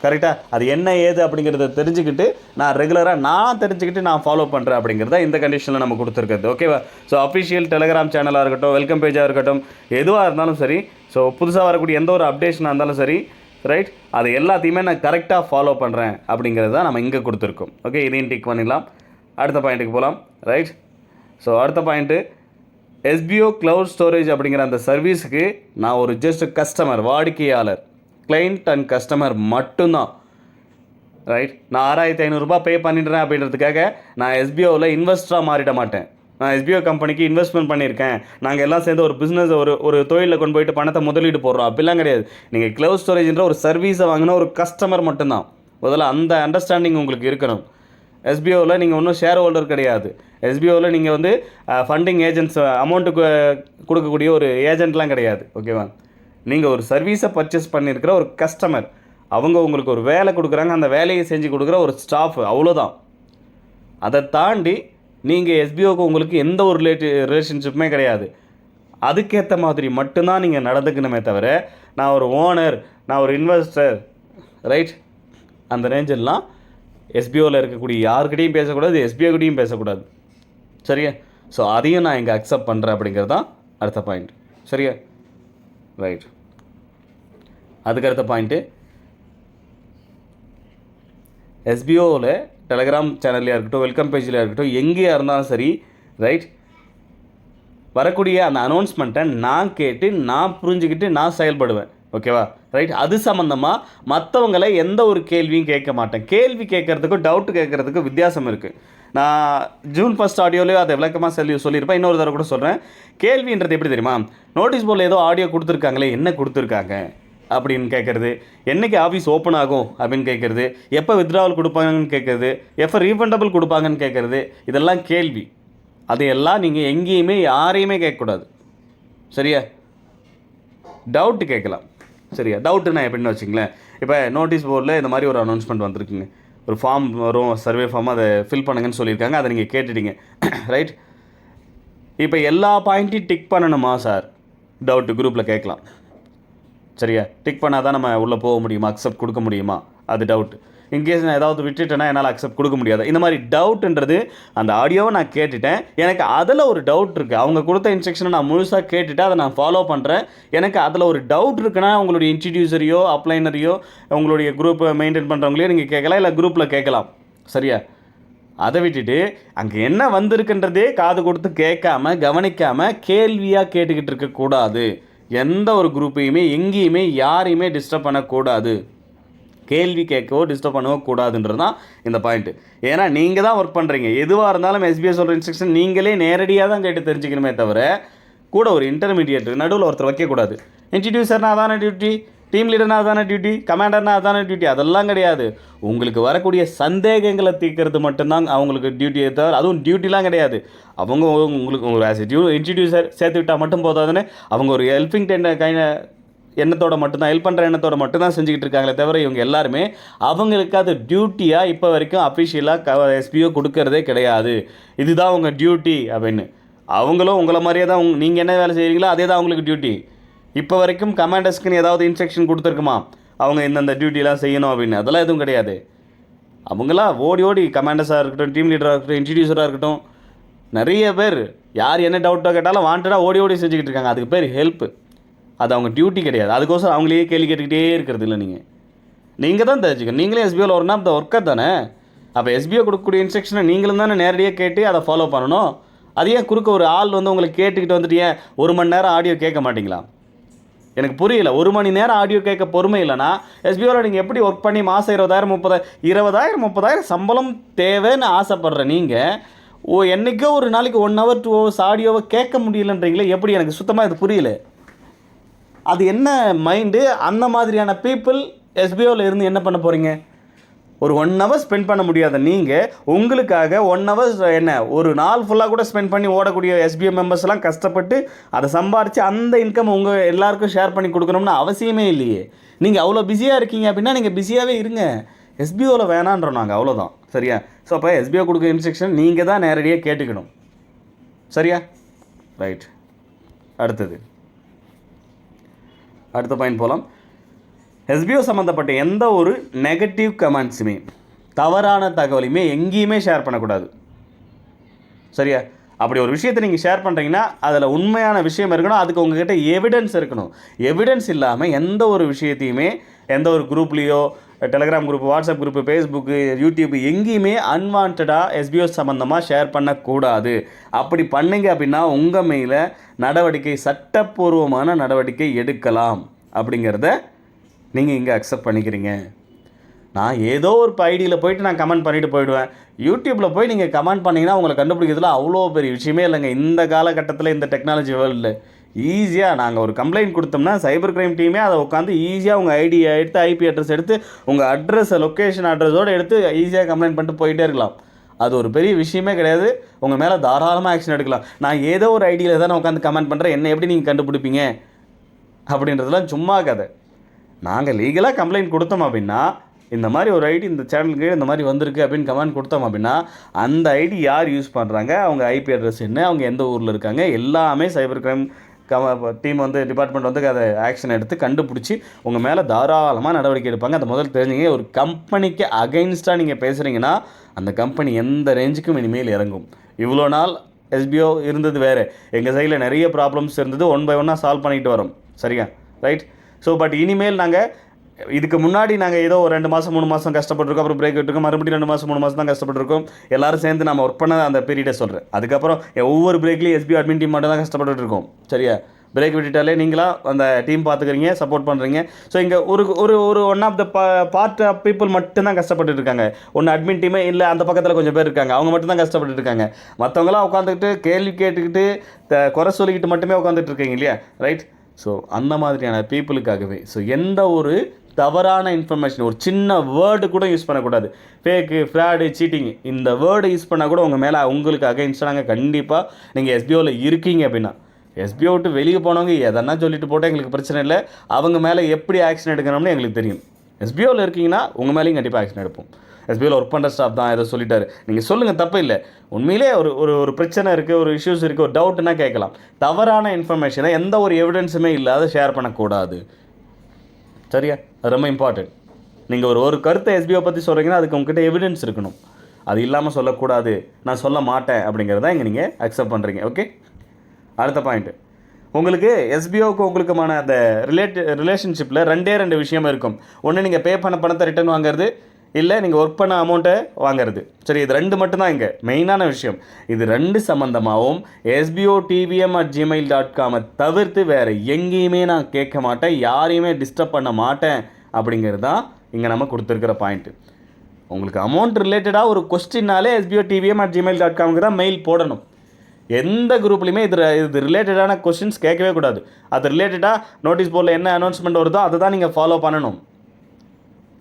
கரெக்டாக? அது என்ன ஏது அப்படிங்கிறத தெரிஞ்சுக்கிட்டு நான் தெரிஞ்சுக்கிட்டு நான் ஃபாலோ பண்ணுறேன் அப்படிங்கிறத இந்த கண்டிஷனில் நம்ம கொடுத்துருக்குறது. ஓகேவா? ஸோ அஃபிஷியல் டெலிகிராம் சேனலாக இருக்கட்டும், வெல்கம் பேஜாக இருக்கட்டும், எதுவாக இருந்தாலும் சரி, ஸோ புதுசாக வரக்கூடிய எந்த ஒரு அப்டேஷனாக இருந்தாலும் சரி, ரைட், அது எல்லாத்தையுமே நான் கரெக்டாக ஃபாலோ பண்ணுறேன் அப்படிங்கிறது தான் நம்ம இங்கே கொடுத்துருக்கோம். ஓகே, இதையும் டிக் பண்ணிடலாம். அடுத்த பாயிண்ட்டுக்கு போகலாம். ரைட். ஸோ அடுத்த பாயிண்ட்டு, எஸ்பிஓ க்ளவுட் ஸ்டோரேஜ் அப்படிங்கிற அந்த சர்வீஸுக்கு நான் ஒரு ஜஸ்ட் கஸ்டமர், வாடிக்கையாளர், கிளைண்ட் அண்ட் கஸ்டமர் மட்டும்தான். ரைட். நான் 6500 ரூபாய் பே பண்ணிடுறேன் அப்படின்றதுக்காக நான் எஸ்பிஓவில் இன்வெஸ்டராக மாறிட மாட்டேன். நான் எஸ்பிஓ கம்பெனிக்கு இன்வெஸ்ட்மெண்ட் பண்ணியிருக்கேன், நாங்கள் எல்லாம் சேர்ந்து ஒரு பிஸ்னஸ் ஒரு தொழிலில் கொண்டு போயிட்டு பணத்தை முதலீடு போடுறோம் அப்படிலாம் கிடையாது. நீங்கள் க்ளவுட் ஸ்டோரேஜ்ன்ற ஒரு சர்வீஸை வாங்கினா ஒரு கஸ்டமர் மட்டும்தான். முதல்ல அந்த அண்டர்ஸ்டாண்டிங் உங்களுக்கு இருக்கணும். எஸ்பிஓவில் நீங்கள் ஒன்றும் ஷேர் ஹோல்டர் கிடையாது. எஸ்பிஓவில் நீங்கள் வந்து ஃபண்டிங் ஏஜென்ட்ஸ், அமௌண்ட்டுக்கு கொடுக்கக்கூடிய ஒரு ஏஜென்ட்லாம் கிடையாது. ஓகேவா? நீங்கள் ஒரு சர்வீஸை பர்ச்சேஸ் பண்ணியிருக்கிற ஒரு கஸ்டமர். அவங்க உங்களுக்கு ஒரு வேலை கொடுக்குறாங்க, அந்த வேலையை செஞ்சு கொடுக்குற ஒரு ஸ்டாஃப், அவ்வளோதான். அதை தாண்டி நீங்கள் எஸ்பிஓக்கு உங்களுக்கு எந்த ஒரு ரிலேஷன்ஷிப்புமே கிடையாது. அதுக்கேற்ற மாதிரி மட்டும்தான் நீங்கள் நடந்துக்கணுமே தவிர, நான் ஒரு ஓனர், நான் ஒரு இன்வெஸ்டர், ரைட், அந்த ரேஞ்செல்லாம் எஸ்பிஓவில் இருக்கக்கூடிய யாருக்கிட்டையும் பேசக்கூடாது, எஸ்பிஓக்கிட்டையும் பேசக்கூடாது. சரியா? ஸோ அதையும் நான் இங்கே அக்செப்ட் பண்ணுறேன் அப்படிங்கிறது தான் அடுத்த பாயிண்ட். சரியா? ரைட். அதுக்கடுத்த பாயிண்ட்டு, எஸ்பிஓவில் டெலிகிராம் சேனல்லையாக இருக்கட்டும், வெல்கம் பேஜ்லையாக இருக்கட்டும், எங்கேயா இருந்தாலும் சரி, ரைட், வரக்கூடிய அந்த அனௌன்ஸ்மெண்ட்டை நான் கேட்டு, நான் புரிஞ்சுக்கிட்டு, நான் செயல்படுவேன். ஓகேவா? ரைட். அது சம்மந்தமாக மற்றவங்களை எந்த ஒரு கேள்வியும் கேட்க மாட்டேன். கேள்வி கேட்குறதுக்கும் டவுட்டு கேட்குறதுக்கும் வித்தியாசம் இருக்குது. நான் ஜூன் 1 ஆடியோலேயே அதை விளக்கமாக சொல்லியிருப்பேன். இன்னொரு தடவை கூட சொல்கிறேன். கேள்வின்றது எப்படி தெரியுமா? நோட்டீஸ் போர்டில் ஏதோ ஆடியோ கொடுத்துருக்காங்களே, என்ன கொடுத்துருக்காங்க அப்படின்னு கேட்குறது, என்றைக்கு ஆஃபீஸ் ஓப்பன் ஆகும் அப்படின்னு கேட்குறது, எப்போ வித்ட்ராவல் கொடுப்பாங்கன்னு கேட்குறது, எப்போ ரீஃபண்டபிள் கொடுப்பாங்கன்னு கேட்குறது, இதெல்லாம் கேள்வி. அதையெல்லாம் நீங்கள் எங்கேயுமே யாரையுமே கேட்கக்கூடாது. சரியா? டவுட்டு கேட்கலாம். சரியா? டவுட்டு நான் எப்படின்னு வச்சுங்களேன், இப்போ நோட்டீஸ் போர்டில் இந்த மாதிரி ஒரு அனௌன்ஸ்மெண்ட் வந்திருக்குங்க, ஒரு ஃபார்ம் வரும், சர்வே ஃபார்ம், அதை ஃபில் பண்ணுங்கன்னு சொல்லியிருக்காங்க, அதை நீங்கள் கேட்டுட்டீங்க. ரைட். இப்போ எல்லா பாயிண்ட்டையும் டிக் பண்ணணுமா சார்? டவுட்டு குரூப்பில் கேட்கலாம். சரியா? டிக் பண்ணால் தான் நம்ம உள்ளே போக முடியுமா, அக்செப்ட் கொடுக்க முடியுமா, அது டவுட். இன்கேஸ் நான் ஏதாவது விட்டுட்டேன்னா என்னால் அக்செப்ட் கொடுக்க முடியாது. இந்த மாதிரி டவுட்டுன்றது, அந்த ஆடியோவை நான் கேட்டுட்டேன், எனக்கு அதில் ஒரு டவுட் இருக்குது, அவங்க கொடுத்த இன்ஸ்ட்ரக்ஷனை நான் முழுசாக கேட்டுட்டு அதை நான் ஃபாலோ பண்ணுறேன், எனக்கு அதில் ஒரு டவுட் இருக்குன்னா உங்களுடைய இன்ட்ரடியூசரையோ அப்ளைனரையோ உங்களுடைய குரூப்பை மெயின்டைன் பண்ணுறவங்களையோ நீங்கள் கேட்கலாம், இல்லை குரூப்பில் கேட்கலாம். சரியா? அதை விட்டுட்டு அங்கே என்ன வந்திருக்குன்றதே காது கொடுத்து கேட்காம கவனிக்காமல் கேள்வியாக கேட்டுக்கிட்டு இருக்கக்கூடாது. எந்த ஒரு குரூப்பையுமே எங்கேயுமே யாரையுமே டிஸ்டர்ப் பண்ணக்கூடாது. கேள்வி கேட்கவோ டிஸ்டர்ப் பண்ணவோ கூடாதுன்றது தான் இந்த பாயிண்ட்டு. ஏன்னா நீங்கள் தான் ஒர்க் பண்ணுறீங்க. எதுவாக இருந்தாலும் எஸ்பிஐ சொல்கிற இன்ஸ்ட்ரக்ஷன் நீங்களே நேரடியாக தான் கேட்டு தெரிஞ்சுக்கணுமே தவிர, கூட ஒரு இன்டர்மீடியேட் நடுவில் ஒருத்தர் வைக்கக்கூடாது. இன்ட்ரடியூசர்னா அதான டியூட்டி, டீம் லீடர்னா அதான டியூட்டி, கமாண்டர்னா அதான டியூட்டி, அதெல்லாம் கிடையாது. உங்களுக்கு வரக்கூடிய சந்தேகங்களை தீர்க்கிறது மட்டும்தான் அவங்களுக்கு டியூட்டியை தவிர, அதுவும் டியூட்டிலாம் கிடையாது. அவங்க உங்களுக்கு ஆஸ் இன்ட்ரடியூசர் சேர்த்து விட்டால் மட்டும் போதாதுன்னு அவங்க ஒரு ஹெல்பிங் எண்ணத்தோட மட்டும்தான், ஹெல்ப் பண்ணுற எண்ணத்தோட மட்டும்தான் செஞ்சுக்கிட்டு இருக்காங்களே தவிர, இவங்க எல்லாருமே அவங்களுக்கு அது டியூட்டியாக இப்போ வரைக்கும் அஃபிஷியலாக எஸ்பிஓ கொடுக்கறதே கிடையாது. இதுதான் உங்கள் டியூட்டி அப்படின்னு. அவங்களும் உங்களை மாதிரியே தான், நீங்கள் என்ன வேலை செய்கிறீங்களோ அதே தான் அவங்களுக்கு டியூட்டி. இப்போ வரைக்கும் கமாண்டர்ஸ்க்குன்னு ஏதாவது இன்ஸ்ட்ரக்ஷன் கொடுத்துருக்குமா, அவங்க இந்தந்த டியூட்டிலாம் செய்யணும் அப்படின்னு? அதெல்லாம் எதுவும் கிடையாது. அவங்களாம் ஓடி ஓடி கமாண்டர்ஸாக இருக்கட்டும், டீம் லீடராக இருக்கட்டும், இன்ட்ரடியூசராக இருக்கட்டும், நிறைய பேர் யார் என்ன டவுட்டாக கேட்டாலும் வாண்டடாக ஓடி ஓடி செஞ்சுக்கிட்டு இருக்காங்க. அதுக்கு பேர் ஹெல்ப்பு. அது அவங்க டியூட்டி கிடையாது. அதுக்கோசரம் அவங்களே கேள்வி கேட்டுக்கிட்டே இருக்கிறது இல்லை. நீங்கள் தான் தெரிஞ்சுக்கணும். நீங்களே எஸ்பிஓவில் ஒரு நாள் ஒர்க்கர் தானே. அப்போ எஸ்பிஓ கொடுக்கக்கூடிய இன்ஸ்ட்ரக்ஷனை நீங்களும் தானே நேரடியாக கேட்டு அதை ஃபாலோ பண்ணணும். அதையே குறுக்க ஒரு ஆள் வந்து உங்களுக்கு கேட்டுக்கிட்டு வந்துட்டு ஏன் 1 மணி நேரம் ஆடியோ கேட்க மாட்டிங்களா? எனக்கு புரியல. 1 மணி நேரம் ஆடியோ கேட்க பொறுமை இல்லைனா எஸ்பிஓவில் நீங்கள் எப்படி ஒர்க் பண்ணி மாதம் 20,000 சம்பளம் தேவைன்னு ஆசைப்படுற நீங்கள் என்றைக்கோ ஒரு நாளைக்கு 1 hour 2 hours ஆடியோவை கேட்க முடியலன்றீங்களே, எப்படி? எனக்கு சுத்தமாக இது புரியல. அது என்ன மைண்டு? அந்த மாதிரியான பீப்புள் எஸ்பிஓவில் இருந்து என்ன பண்ண போகிறீங்க? ஒரு 1 hour ஸ்பெண்ட் பண்ண முடியாத நீங்கள் உங்களுக்காக 1 hour என்ன ஒரு நாள் ஃபுல்லாக கூட ஸ்பெண்ட் பண்ணி ஓடக்கூடிய எஸ்பிஓ மெம்பர்ஸ்லாம் கஷ்டப்பட்டு அதை சம்பாரித்து அந்த இன்கம் உங்கள் எல்லாருக்கும் ஷேர் பண்ணி கொடுக்கணும்னு அவசியமே இல்லையே. நீங்கள் அவ்வளோ பிஸியாக இருக்கீங்க அப்படின்னா நீங்கள் பிஸியாகவே இருங்க. எஸ்பிஓவில் வேணான்றோம் நாங்கள், அவ்வளோதான். சரியா? ஸோ அப்போ எஸ்பிஓ கொடுக்குற இன்ஸ்ட்ரக்ஷன் நீங்கள் தான் நேரடியாக கேட்டுக்கணும். சரியா? ரைட். அடுத்த பாயிண்ட் போகலாம். எஸ்பிஓ சம்மந்தப்பட்ட எந்த ஒரு நெகட்டிவ் கமெண்ட்ஸுமே, தவறான தகவலையுமே எங்கேயுமே ஷேர் பண்ணக்கூடாது. சரியா? அப்படி ஒரு விஷயத்தை நீங்கள் ஷேர் பண்ணுறீங்கன்னா அதில் உண்மையான விஷயம் இருக்கணும், அதுக்கு உங்ககிட்ட எவிடன்ஸ் இருக்கணும். எவிடன்ஸ் இல்லாமல் எந்த ஒரு விஷயத்தையுமே எந்த ஒரு குரூப்லேயோ, Telegram group, WhatsApp group, Facebook, YouTube எங்கேயுமே அன்வான்டாக எஸ்பிஓ சம்மந்தமாக ஷேர் பண்ணக்கூடாது. அப்படி பண்ணிங்க அப்படின்னா உங்கள் மேலே நடவடிக்கை, சட்டப்பூர்வமான நடவடிக்கை எடுக்கலாம் அப்படிங்கிறத நீங்கள் இங்கே அக்செப்ட் பண்ணிக்கிறீங்க. நான் ஏதோ ஒரு ஐடியில் போய்ட்டு நான் கமெண்ட் பண்ணிவிட்டு போயிடுவேன். யூடியூப்பில் போய் நீங்கள் கமெண்ட் பண்ணிங்கன்னா உங்களை கண்டுபிடிக்கிறதுல அவ்வளோ பெரிய விஷயமே இல்லைங்க. இந்த காலகட்டத்தில், இந்த டெக்னாலஜி வேர்ல்டில் ஈஸியாக நாங்கள் ஒரு கம்ப்ளைண்ட் கொடுத்தோம்னா சைபர் கிரைம் டீமே அதை உட்காந்து ஈஸியாக உங்கள் ஐடியை எடுத்து, ஐபி அட்ரஸ் எடுத்து, உங்கள் அட்ரஸை, லொக்கேஷன் அட்ரஸோடு எடுத்து ஈஸியாக கம்ப்ளைண்ட் பண்ணிட்டு போயிட்டே இருக்கலாம். அது ஒரு பெரிய விஷயமே கிடையாது. உங்கள் மேலே தாராளமாக ஆக்ஷன் எடுக்கலாம். நான் ஏதோ ஒரு ஐடியில் தான் நான் உட்காந்து கமெண்ட் பண்ணுறேன், என்ன எப்படி நீங்கள் கண்டுபிடிப்பீங்க அப்படின்றதுலாம் சும்மா கதை. நாங்கள் லீகலாக கம்ப்ளைண்ட் கொடுத்தோம் அப்படின்னா, இந்த மாதிரி ஒரு ஐடி இந்த சேனலுக்கு இந்த மாதிரி வந்திருக்கு அப்படின்னு கமெண்ட் கொடுத்தோம் அப்படின்னா, அந்த ஐடி யார் யூஸ் பண்ணுறாங்க, அவங்க ஐபி அட்ரஸ் என்ன, அவங்க எந்த ஊரில் இருக்காங்க, எல்லாமே சைபர் கிரைம் டீம் டிபார்ட்மெண்ட் அதை ஆக்ஷன் எடுத்து கண்டுபிடிச்சி உங்கள் மேலே தாராளமாக நடவடிக்கை எடுப்பாங்க. அதை முதல்ல தெரிஞ்சுங்க. ஒரு கம்பெனிக்கு அகைன்ஸ்டாக நீங்கள் பேசுகிறீங்கன்னா அந்த கம்பெனி எந்த ரேஞ்சுக்கும் இனிமேல் இறங்கும். இவ்வளோ நாள் எஸ்பிஓ இருந்தது வேறு, எங்கள் சைடில் நிறைய ப்ராப்ளம்ஸ் இருந்தது, 1 by 1 சால்வ் பண்ணிட்டு வரோம். சரியா? ரைட். ஸோ பட் இனிமேல் நாங்கள் இதுக்கு முன்னாடி நாங்கள் ஏதோ ஒரு 2 மாதம் 3 மாதம் கஷ்டப்பட்டுருக்கோம், அப்புறம் பிரேக் விட்டுருக்கோம், மறுபடியும் 2 மாதம் 3 மாதம் தான் கஷ்டப்பட்டுருக்கோம். எல்லோரும் சேர்ந்து நம்ம ஒர்க் பண்ண அந்த பீரியடை சொல்கிறேன். அதுக்கப்புறம் ஒவ்வொரு பிரேக்லேயும் எஸ்பிஓ அட்மின் டீம் மட்டும் தான் கஷ்டப்பட்டு இருக்கோம். சரியா? பிரேக் விட்டுட்டாலே நீங்களாம் அந்த டீம் பார்த்துக்கிறீங்க, சப்போர்ட் பண்ணுறீங்க. ஸோ இங்கே ஒரு one of the part of people மட்டும்தான் கஷ்டப்பட்டு இருக்காங்க. ஒன்று அட்மின் டீமே இல்லை, அந்த பக்கத்தில் கொஞ்சம் பேர் இருக்காங்க, அவங்க மட்டும் தான் கஷ்டப்பட்டு இருக்காங்க. மற்றவங்களாம் உட்காந்துக்கிட்டு கேள்வி கேட்டுக்கிட்டு குறை சொல்லிக்கிட்டு மட்டுமே உட்காந்துட்டு இருக்கீங்க இல்லையா? ரைட். ஸோ அந்த மாதிரியான பீப்புளுக்காகவே எந்த ஒரு தவறான இன்ஃபர்மேஷன், ஒரு சின்ன வேர்டு கூட யூஸ் பண்ணக்கூடாது. ஃபேக்கு, ஃப்ராடு, சீட்டிங், இந்த வேர்டு யூஸ் பண்ணால் கூட உங்கள் மேலே உங்களுக்கு அகைன்ஸ்டாக நாங்கள் கண்டிப்பாக நீங்கள் எஸ்பிஓவில் இருக்கீங்க அப்படின்னா, எஸ்பிஓ விட்டு வெளியே போனவங்க எதனா சொல்லிட்டு போட்டால் எங்களுக்கு பிரச்சனை இல்லை. அவங்க மேலே எப்படி ஆக்ஷன் எடுக்கணும்னு எங்களுக்கு தெரியும். எஸ்பிஓவில் இருக்கீங்கன்னா உங்கள் மேலேயும் கண்டிப்பாக ஆக்ஷன் எடுப்போம். எஸ்பிஓவில் ஒர்க் பண்ணுற ஸ்டாஃப் தான் ஏதோ சொல்லிட்டாரு, நீங்கள் சொல்லுங்கள், தப்பு இல்லை. உண்மையிலே ஒரு பிரச்சனை இருக்குது, ஒரு இஷ்யூஸ் இருக்குது, ஒரு டவுட்னா கேட்கலாம். தவறான இன்ஃபர்மேஷனை எந்த ஒரு எவிடன்ஸுமே இல்லாத ஷேர் பண்ணக்கூடாது. சரியா? அது ரொம்ப இம்பார்ட்டன்ட். நீங்கள் ஒரு கருத்தை எஸ்பிஓ பற்றி சொல்கிறீங்கன்னா அதுக்கு உங்ககிட்ட எவிடன்ஸ் இருக்கணும். அது இல்லாமல் சொல்லக்கூடாது, நான் சொல்ல மாட்டேன் அப்படிங்கிறத இங்கே நீங்கள் அக்செப்ட் பண்ணுறீங்க. ஓகே. அடுத்த பாயிண்ட்டு, உங்களுக்கு எஸ்பிஓக்கு உங்களுக்குமான அந்த ரிலேஷன்ஷிப்பில் 2 விஷயம் இருக்கும். ஒன்று நீங்கள் பே பண்ண பணத்தை ரிட்டர்ன் வாங்குறது, இல்லை நீங்கள் ஒர்க் பண்ண அமௌண்ட்டை வாங்கிறது. சரி, இது 2 மட்டும்தான் இங்கே மெயினான விஷயம். இது 2 சம்மந்தமாகவும் sbotvm@gmail.com தவிர்த்து வேறு எங்கேயுமே நான் கேட்க மாட்டேன், யாரையுமே டிஸ்டர்ப் பண்ண மாட்டேன் அப்படிங்கிறது தான் இங்கே நம்ம கொடுத்துருக்கிற பாயிண்ட்டு. உங்களுக்கு அமௌண்ட் ரிலேட்டடாக ஒரு கொஸ்டின்னாலே sbotvm@gmail.com தான் மெயில் போடணும். எந்த குரூப்லையுமே இது ரிலேட்டடான கொஸ்டின்ஸ் கேட்கவே கூடாது. அது ரிலேட்டடாக நோட்டீஸ் போர்டில் என்ன அனௌன்ஸ்மெண்ட் வருதோ அதை தான் நீங்கள் ஃபாலோ பண்ணணும்.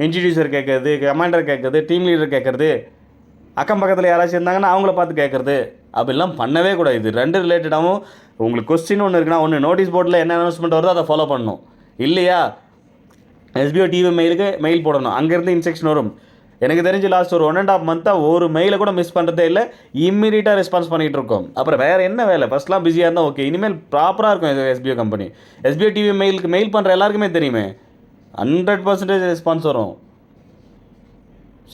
இன்ட்ரடியூசர் கேட்குறது, கமாண்டர் கேட்குறது, டீம் லீடர் கேட்குறது, அக்கம் பக்கத்தில் யாராச்சும் இருந்தாங்கன்னா அவங்கள பார்த்து கேட்குறது, அப்படிலாம் பண்ணவே கூடாது. இது 2 ரிலேட்டடாகவும் உங்களுக்கு கொஸ்டின் ஒன்று இருக்குன்னா, ஒன்று நோட்டீஸ் போர்டில் என்ன அனௌன்ஸ்மெண்ட் வருதோ அதை ஃபாலோ பண்ணணும். இல்லையா எஸ்பிஓ டிவி மெயிலுக்கு மெயில் போடணும், அங்கேருந்து இன்ஸ்ட்ரக்ஷன் வரும். எனக்கு தெரிஞ்சு லாஸ்ட் ஒரு 1.5 மந்த்தாக ஒரு மெயிலை கூட மிஸ் பண்ணுறதே இல்லை, இம்மீடியட்டாக ரெஸ்பான்ஸ் பண்ணிகிட்டு இருக்கோம். அப்புறம் வேறு என்ன வேலை, ஃபஸ்ட்லாம் பிஸியாக இருந்தால் ஓகே, இனிமேல் ப்ராப்பராக இருக்கும் இது எஸ்பிஓ கம்பெனி. எஸ்பிஓ டிவி மெயிலுக்கு மெயில் பண்ணுற எல்லாருக்குமே தெரியுமே 100% ரெஸ்பான்ஸ் வரும்.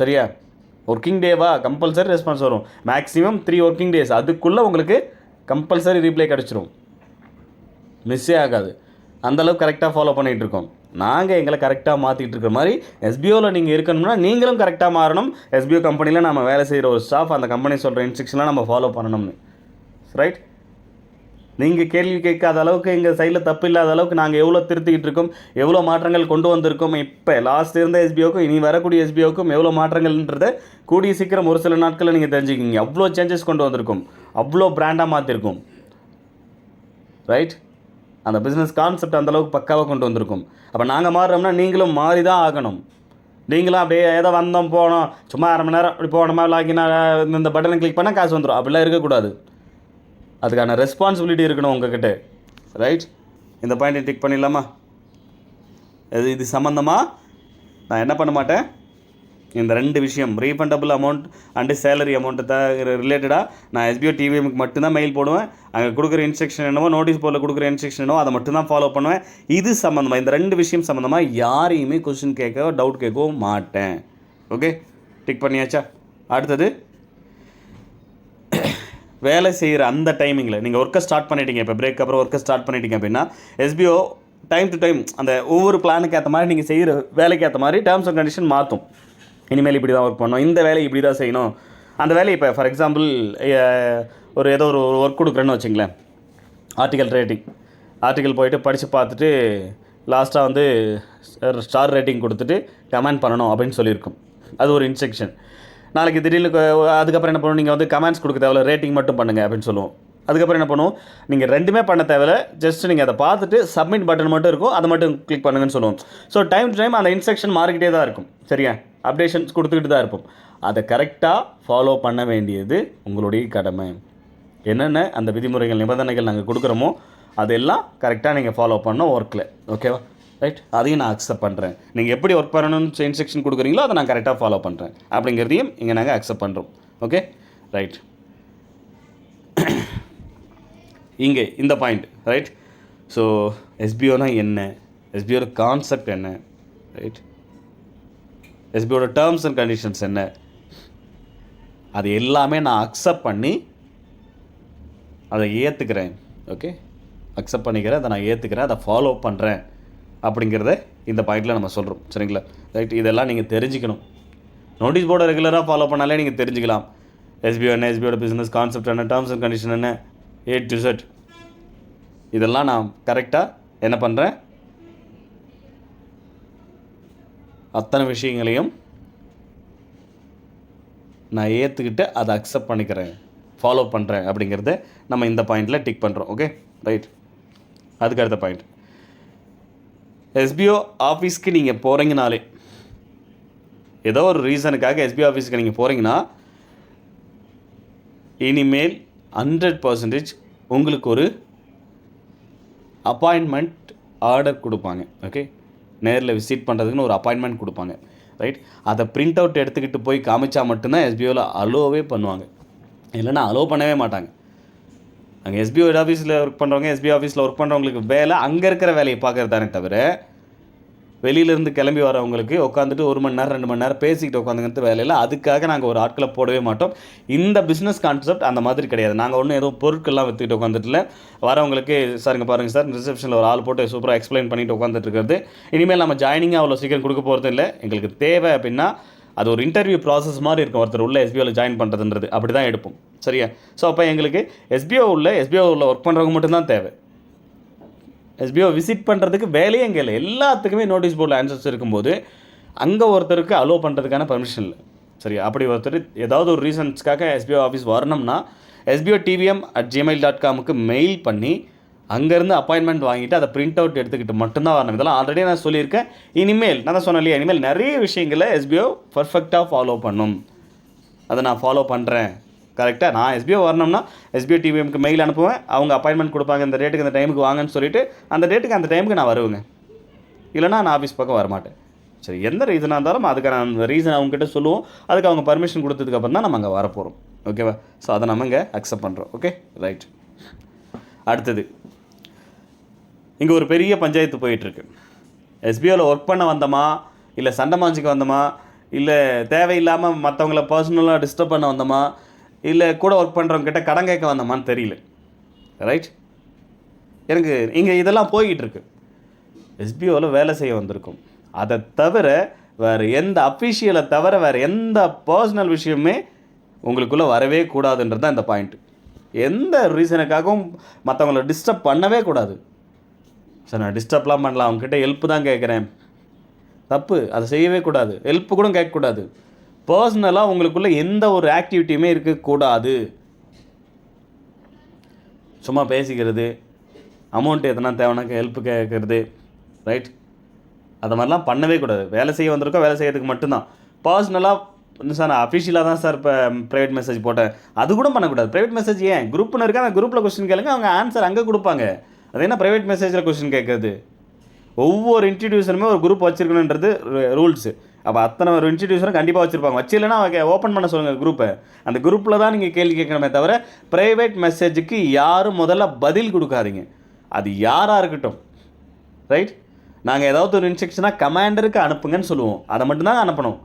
சரியா? ஒர்க்கிங் டேவா கம்பல்சரி ரெஸ்பான்ஸ் வரும். மேக்ஸிமம் 3 ஒர்க்கிங் டேஸ், அதுக்குள்ளே உங்களுக்கு கம்பல்சரி ரீப்ளை கிடச்சிரும், மிஸ்ஸே ஆகாது. அந்தளவுக்கு கரெக்டாக ஃபாலோ பண்ணிகிட்டு இருக்கோம். நாங்கள் எங்களை கரெக்டாக மாற்றிட்டு இருக்கிற மாதிரி எஸ்பிஓவில் நீங்கள் இருக்கணும்னா நீங்களும் கரெக்டாக மாறணும். எஸ்பிஓ கம்பெனியில் நம்ம வேலை செய்கிற ஒரு ஸ்டாஃப் அந்த கம்பெனி சொல்கிற இன்ஸ்ட்ரக்ஷன்லாம் நம்ம ஃபாலோ பண்ணணும்னு. ரைட்? நீங்கள் கேள்வி கேட்காத அளவுக்கு எங்கள் சைடில் தப்பு இல்லாத அளவுக்கு நாங்கள் எவ்வளோ திருத்திக்கிட்டு இருக்கோம், எவ்வளோ மாற்றங்கள் கொண்டு வந்திருக்கோம். இப்போ லாஸ்ட் இருந்த எஸ்பிஓக்கும் இனி வரக்கூடிய எஸ்பிஓக்கும் எவ்வளோ மாற்றங்கள்ன்றதை கூடிய சீக்கிரம் ஒரு சில நாட்களில் நீங்கள் தெரிஞ்சுக்கிங்க. அவ்வளோ சேஞ்சஸ் கொண்டு வந்திருக்கோம், அவ்வளோ பிராண்டாக மாற்றிருக்கோம். ரைட்? அந்த பிஸ்னஸ் கான்செப்ட் அந்தளவுக்கு பக்காவாக கொண்டு வந்திருக்கும். அப்போ நாங்கள் மாறுறோம்னா நீங்களும் மாறி தான் ஆகணும். நீங்களும் அப்படியே ஏதோ வந்தோம் போனோம் சும்மா அரை மணி நேரம் அப்படி போனோமா லாகின் இந்த பட்டனை கிளிக் பண்ணால் காசு வந்துடும் அப்படிலாம் இருக்கக்கூடாது. அதுக்கான ரெஸ்பான்சிபிலிட்டி இருக்கணும் உங்ககிட்ட. ரைட், இந்த பாயிண்ட்டை டிக் பண்ணிடலாமா? இது சம்மந்தமாக நான் என்ன பண்ண மாட்டேன், இந்த 2 விஷயம் refundable amount and salary amount ரிலேட்டடாக நான் எஸ்பிஓ டிவிஎம்க்கு மட்டும்தான் மெயில் போடுவேன். அங்கே கொடுக்குற இன்ஸ்ட்ரக்ஷன் என்னவோ, நோட்டீஸ் போர்டில் கொடுக்குற இன்ஸ்ட்ரக்ஷன் என்னவோ அதை மட்டும் தான் ஃபாலோ பண்ணுவேன். இது சம்மந்தமாக இந்த 2 விஷயம் சம்மந்தமாக யாரையுமே கொஸ்டின் கேட்கவோ டவுட் கேட்கவோ மாட்டேன். ஓகே, டிக் பண்ணியாச்சா? அடுத்தது, வேலை செய்கிற அந்த டைமிங்கில் நீங்கள் ஒர்க்கை ஸ்டார்ட் பண்ணிட்டீங்க. இப்போ பிரேக் அப்புறம் ஒர்க்கை ஸ்டார்ட் பண்ணிட்டீங்க அப்படின்னா எஸ்பிஓ டைம் டு டைம் அந்த ஒவ்வொரு பிளானுக்கு ஏற்ற மாதிரி நீங்கள் செய்கிற வேலைக்கு ஏற்ற மாதிரி டேர்ம்ஸ் அண்ட் கண்டிஷன் மாற்றும். இனிமேல் இப்படி தான் ஒர்க் பண்ணணும், இந்த வேலையை இப்படி தான் செய்யணும். அந்த வேலையை இப்போ ஃபார் எக்ஸாம்பிள் ஏதோ ஒரு ஒர்க் கொடுக்குறேன்னு வச்சுங்களேன், ஆர்டிக்கல் போயிட்டு படித்து பார்த்துட்டு லாஸ்ட்டாக வந்து ஸ்டார் ரேட்டிங் கொடுத்துட்டு கமெண்ட் பண்ணணும் அப்படின்னு சொல்லியிருக்கும். அது ஒரு இன்ஸ்ட்ரக்ஷன். நாளைக்கு திடீர்னு அதுக்கப்புறம் என்ன பண்ணுவோம், நீங்கள் வந்து கமெண்ட்ஸ் கொடுக்க தேவையில்ல, ரேட்டிங் மட்டும் பண்ணுங்கள் அப்படின்னு சொல்லுவோம். அதுக்கப்புறம் என்ன பண்ணுவோம், நீங்கள் 2மே பண்ண தேவையில்ல, ஜஸ்ட் நீங்கள் அதை பார்த்துட்டு சப்மிட் பட்டன் மட்டும் இருக்கும், அதை மட்டும் கிளிக் பண்ணுங்கன்னு சொல்லுவோம். ஸோ டைம் டு டைம் அந்த இன்ஸ்ட்ரக்ஷன் மாறிக்கிட்டே தான் இருக்கும். சரியா, அப்டேஷன்ஸ் கொடுத்துக்கிட்டு தான் இருப்போம். அதை கரெக்டாக ஃபாலோ பண்ண வேண்டியது உங்களுடைய கடமை. என்னென்ன அந்த விதிமுறைகள் நிபந்தனைகள் நாங்கள் கொடுக்குறோமோ அதெல்லாம் கரெக்டாக நீங்கள் ஃபாலோ பண்ணோம் ஒர்க்கில். ஓகேவா? ரைட், அதையும் நான் அக்செப்ட் பண்ணுறேன். நீங்கள் எப்படி ஒர்க் பண்ணணும்னு இன்ஸ்ட்ரக்ஷன் கொடுக்குறீங்களோ அதை நான் கரெக்டாக ஃபாலோ பண்ணுறேன் அப்படிங்கிறதையும் இங்கே நாங்கள் அக்செப்ட் பண்ணுறோம். Okay, right. இங்கே இந்த பாயிண்ட். ரைட், ஸோ எஸ்பிஓனா என்ன, எஸ்பிஓட கான்செப்ட் என்ன, ரைட், எஸ்பிஓட டேர்ம்ஸ் அண்ட் கண்டிஷன்ஸ் என்ன, அது எல்லாமே நான் அக்செப்ட் பண்ணி அதை ஏற்றுக்கிறேன். ஓகே, அக்செப்ட் பண்ணிக்கிறேன், அதை நான் ஏற்றுக்கிறேன், அதை ஃபாலோ பண்ணுறேன் அப்படிங்கிறத இந்த பாயிண்டில் நம்ம சொல்கிறோம். சரிங்களா? ரைட், இதெல்லாம் நீங்கள் தெரிஞ்சுக்கணும். நோட்டீஸ் போர்டை ரெகுலராக ஃபாலோ பண்ணாலே நீங்கள் தெரிஞ்சுக்கலாம். எஸ்பிஓ என்ன, எஸ்பிஓட பிஸ்னஸ் கான்செப்ட் என்ன, டேர்ம்ஸ் அண்ட் கண்டிஷன் என்ன, A to Z இதெல்லாம் நான் கரெக்டாக என்ன பண்ணுறேன், அத்தனை விஷயங்களையும் நான் ஏற்றுக்கிட்டு அதை அக்செப்ட் பண்ணிக்கிறேன், ஃபாலோ பண்ணுறேன் அப்படிங்கிறத நம்ம இந்த பாயிண்டில் டிக் பண்ணுறோம். Okay, right. அதுக்கு அடுத்த பாயிண்ட், எஸ்பிஓ ஆஃபீஸ்க்கு நீங்கள் போகிறீங்கனாலே, ஏதோ ஒரு ரீசனுக்காக எஸ்பிஓ ஆஃபீஸ்க்கு நீங்கள் போகிறீங்கன்னா இனிமேல் 100% உங்களுக்கு ஒரு அப்பாயின்மெண்ட் ஆர்டர் கொடுப்பாங்க. ஓகே, நேரில் விசிட் பண்ணுறதுக்குன்னு ஒரு அப்பாயின்மெண்ட் கொடுப்பாங்க. ரைட், அதை பிரிண்ட் அவுட் எடுத்துக்கிட்டு போய் காமிச்சா மட்டும்தான் எஸ்பிஓவில் அலோவே பண்ணுவாங்க, இல்லைன்னா அலோவ் பண்ணவே மாட்டாங்க. அங்கே எஸ்பிஓ ஆஃபீஸில் ஒர்க் பண்ணுறவங்க, எஸ்பிஓ ஆஃபீஸில் ஒர்க் பண்ணுறவங்களுக்கு வேலை அங்கே இருக்கிற வேலையை பார்க்குறது தானே தவிர வெளியிலேருந்து கிளம்பி வரவங்களுக்கு உட்காந்துட்டு 1 மணி நேரம் 2 மணி நேரம் பேசிக்கிட்டு உட்காந்துங்கிறது வேலையில். அதுக்காக நாங்கள் ஒரு ஆட்களை போடவே மாட்டோம். இந்த பிஸ்னஸ் கான்செப்ட் அந்த மாதிரி கிடையாது. நாங்கள் ஒன்றும் ஏதோ பொருட்கள்லாம் விற்றுக்கிட்டு உட்காந்துட்டுல வரவங்களுக்கு சாருங்க பாருங்கள் சார், ரிசப்ஷனில் ஒரு ஆள் போட்டு சூப்பராக எக்ஸ்பிளைன் பண்ணிட்டு உட்காந்துட்டு இருக்கிறது. இனிமேல் நம்ம ஜாயினிங்காக அவ்வளோ சீக்கிரம் கொடுக்க போகிறது இல்லை. எங்களுக்கு தேவை அப்படின்னா அது ஒரு இன்டர்வியூ ப்ராசஸ் மாதிரி இருக்கும். ஒருத்தர் உள்ள எஸ்பிஓவில் ஜாயின் பண்ணுறதுன்றது அப்படி தான் எடுப்போம். சரியா? ஸோ அப்போ எங்களுக்கு எஸ்பிஓவில் ஒர்க் பண்ணுறவங்க மட்டும்தான் தேவை. எஸ்பிஓ விசிட் பண்ணுறதுக்கு வேலையே இங்கே இல்லை. எல்லாத்துக்குமே நோட்டீஸ் போர்டில் ஆன்சர்ஸ் இருக்கும்போது அங்கே ஒருத்தருக்கு அலோவ் பண்ணுறதுக்கான பர்மிஷன் இல்லை. சரியா? அப்படி ஒருத்தர் ஏதாவது ஒரு ரீசன்ஸ்க்காக எஸ்பிஓ ஆஃபீஸ் வரணும்னா sbotvom@gmail.com மெயில் பண்ணி அங்கேருந்து அப்பாயின்மெண்ட் வாங்கிட்டு அதை பிரிண்ட் அவுட் எடுத்துக்கிட்டு மட்டும்தான் வரணும். இதெல்லாம் ஆல்ரெடி நான் சொல்லியிருக்கேன். இனிமேல் நான் தான் சொன்னேன் இல்லையா, இனிமேல் நிறைய விஷயங்களை எஸ்பிஓ பர்ஃபெக்டாக ஃபாலோ பண்ணும். அதை நான் ஃபாலோ பண்ணுறேன். கரெக்டாக நான் எஸ்பிஓ வரணும்னா எஸ்பிஓ டிவிஎம்க்கு மெயில் அனுப்புவேன். அவங்க அப்பாயின்மெண்ட் கொடுப்பாங்க, இந்த டேட்டுக்கு இந்த டைமுக்கு வாங்கன்னு சொல்லிவிட்டு அந்த டேட்டுக்கு அந்த டைமுக்கு நான் வருவேங்க. இல்லைனா நான் ஆஃபீஸ் பக்கம் வரமாட்டேன். சரி, எந்த ரீசனாக இருந்தாலும் அதுக்கான அந்த ரீசன் அவங்ககிட்ட சொல்லுவோம். அதுக்கு அவங்க பர்மிஷன் கொடுத்ததுக்கப்புறம் தான் நம்ம அங்கே வரப்போகிறோம். ஓகேவா? ஸோ அதை நம்ம இங்கே அக்செப்ட் பண்ணுறோம். Okay, right. அடுத்தது, இங்கே ஒரு பெரிய பஞ்சாயத்து போயிட்டுருக்கு. எஸ்பிஓவில் ஒர்க் பண்ண வந்தோமா, இல்லை சண்டை மாஞ்சிக்கு வந்தோமா, இல்லை தேவையில்லாமல் மற்றவங்கள பர்சனலாக டிஸ்டர்ப் பண்ண வந்தோமா, இல்லை கூட ஒர்க் பண்ணுறவங்ககிட்ட கடன் கேட்க வந்தோமான்னு தெரியல. ரைட், எனக்கு இங்கே இதெல்லாம் போய்கிட்டு இருக்கு. எஸ்பிஓவில் வேலை செய்ய வந்திருக்கும். அதை தவிர வேறு எந்த அஃபிஷியலை தவிர வேறு எந்த பர்சனல் விஷயமே உங்களுக்குள்ளே வரவே கூடாதுன்றது தான் இந்த பாயிண்ட்டு. எந்த ரீசனுக்காகவும் மற்றவங்கள டிஸ்டர்ப் பண்ணவே கூடாது. சார் நான் டிஸ்டர்ப்லாம் பண்ணலாம், அவங்ககிட்ட ஹெல்ப்பு தான் கேட்குறேன், தப்பு. அதை செய்யவே கூடாது. ஹெல்ப்பு கூட கேட்கக்கூடாது. பர்சனலாக உங்களுக்குள்ளே எந்த ஒரு ஆக்டிவிட்டியுமே இருக்கக்கூடாது. சும்மா பேசிக்கிறது, அமௌண்ட் எதனா தேவைன்னா ஹெல்ப் கேட்குறது, ரைட்? அது மாதிரிலாம் பண்ணவே கூடாது. வேலை செய்ய வந்திருக்கோம், வேலை செய்யறதுக்கு மட்டும்தான். பர்சனலாக சார் நான் அஃபிஷியலாக தான் சார் இப்போ ப்ரைவேட் மெசேஜ் போட்டேன், அது கூட பண்ணக்கூடாது. ப்ரைவேட் மெசேஜ் ஏன் குரூப்னு இருக்கா, அந்த குரூப்பில் கொஸ்டின் கேளுங்க, அவங்க ஆன்சர் அங்கே கொடுப்பாங்க. அது என்ன ப்ரைவேட் மெசேஜில் கொஸ்டின் கேட்குறது? ஒவ்வொரு இன்ஸ்டிடியூஷனுமே ஒரு குரூப் வச்சுருக்கணுன்றது ரூல்ஸு. அப்போ அத்தனை ஒரு இன்ஸ்டிடியூஷனும் கண்டிப்பாக வச்சுருப்பாங்க. வச்சில்லைன்னா அவங்க ஓப்பன் பண்ண சொல்லுங்கள் குரூப்பை. அந்த குரூப்பில் தான் நீங்கள் கேள்வி கேட்கணுமே தவிர ப்ரைவேட் மெசேஜுக்கு யாரும் முதல்ல பதில் கொடுக்காதீங்க. அது யாராக இருக்கட்டும், ரைட்? நாங்கள் ஏதாவது ஒரு இன்ஸ்ட்ரக்ஷனாக கமாண்டருக்கு அனுப்புங்கன்னு சொல்லுவோம், அதை மட்டும்தான் அனுப்பணும்.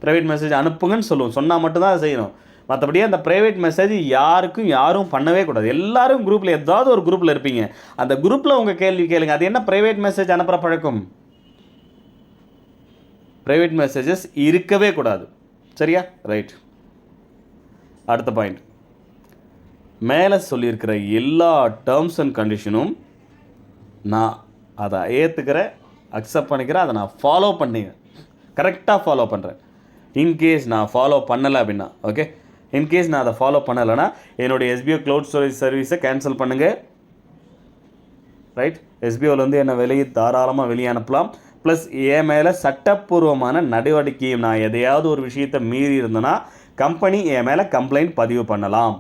ப்ரைவேட் மெசேஜ் அனுப்புங்கன்னு சொல்லுவோம், சொன்னால் மட்டும்தான் அதை செய்யணும். மற்றபடி அந்த ப்ரைவேட் மெசேஜ் யாரும் பண்ணவே கூடாது. எல்லாரும் குரூப்பில் ஏதாவது ஒரு குரூப்பில் இருப்பீங்க, அந்த குரூப்பில் உங்கள் கேள்வி கேளுங்க. அது என்ன ப்ரைவேட் மெசேஜ் அனுப்புகிற பழக்கம்? ப்ரைவேட் மெசேஜஸ் இருக்கவே கூடாது. சரியா? ரைட். அடுத்த பாயிண்ட், மேலே சொல்லியிருக்கிற எல்லா டேர்ம்ஸ் அண்ட் கண்டிஷனும் நான் அதை ஏற்றுக்கிறேன், அக்செப்ட் பண்ணிக்கிறேன், அதை நான் ஃபாலோ பண்ணிக்கிறேன், கரெக்டாக ஃபாலோ பண்ணுறேன். இன்கேஸ் நான் ஃபாலோ பண்ணலை அப்படின்னா, ஓகே, இன்கேஸ் நான் அதை ஃபாலோ பண்ணலைன்னா என்னுடைய எஸ்பிஓ க்ளவுட் ஸ்டோரேஜ் சர்வீஸை கேன்சல் பண்ணுங்கள், ரைட்? எஸ்பிஓலேருந்து என்னை தாராளமாக வெளியே அனுப்பலாம். ப்ளஸ் என் மேலே சட்டப்பூர்வமான நடவடிக்கையும், நான் எதையாவது ஒரு விஷயத்தை மீறி இருந்தேன்னா கம்பெனி என் மேலே கம்ப்ளைண்ட் பதிவு பண்ணலாம்.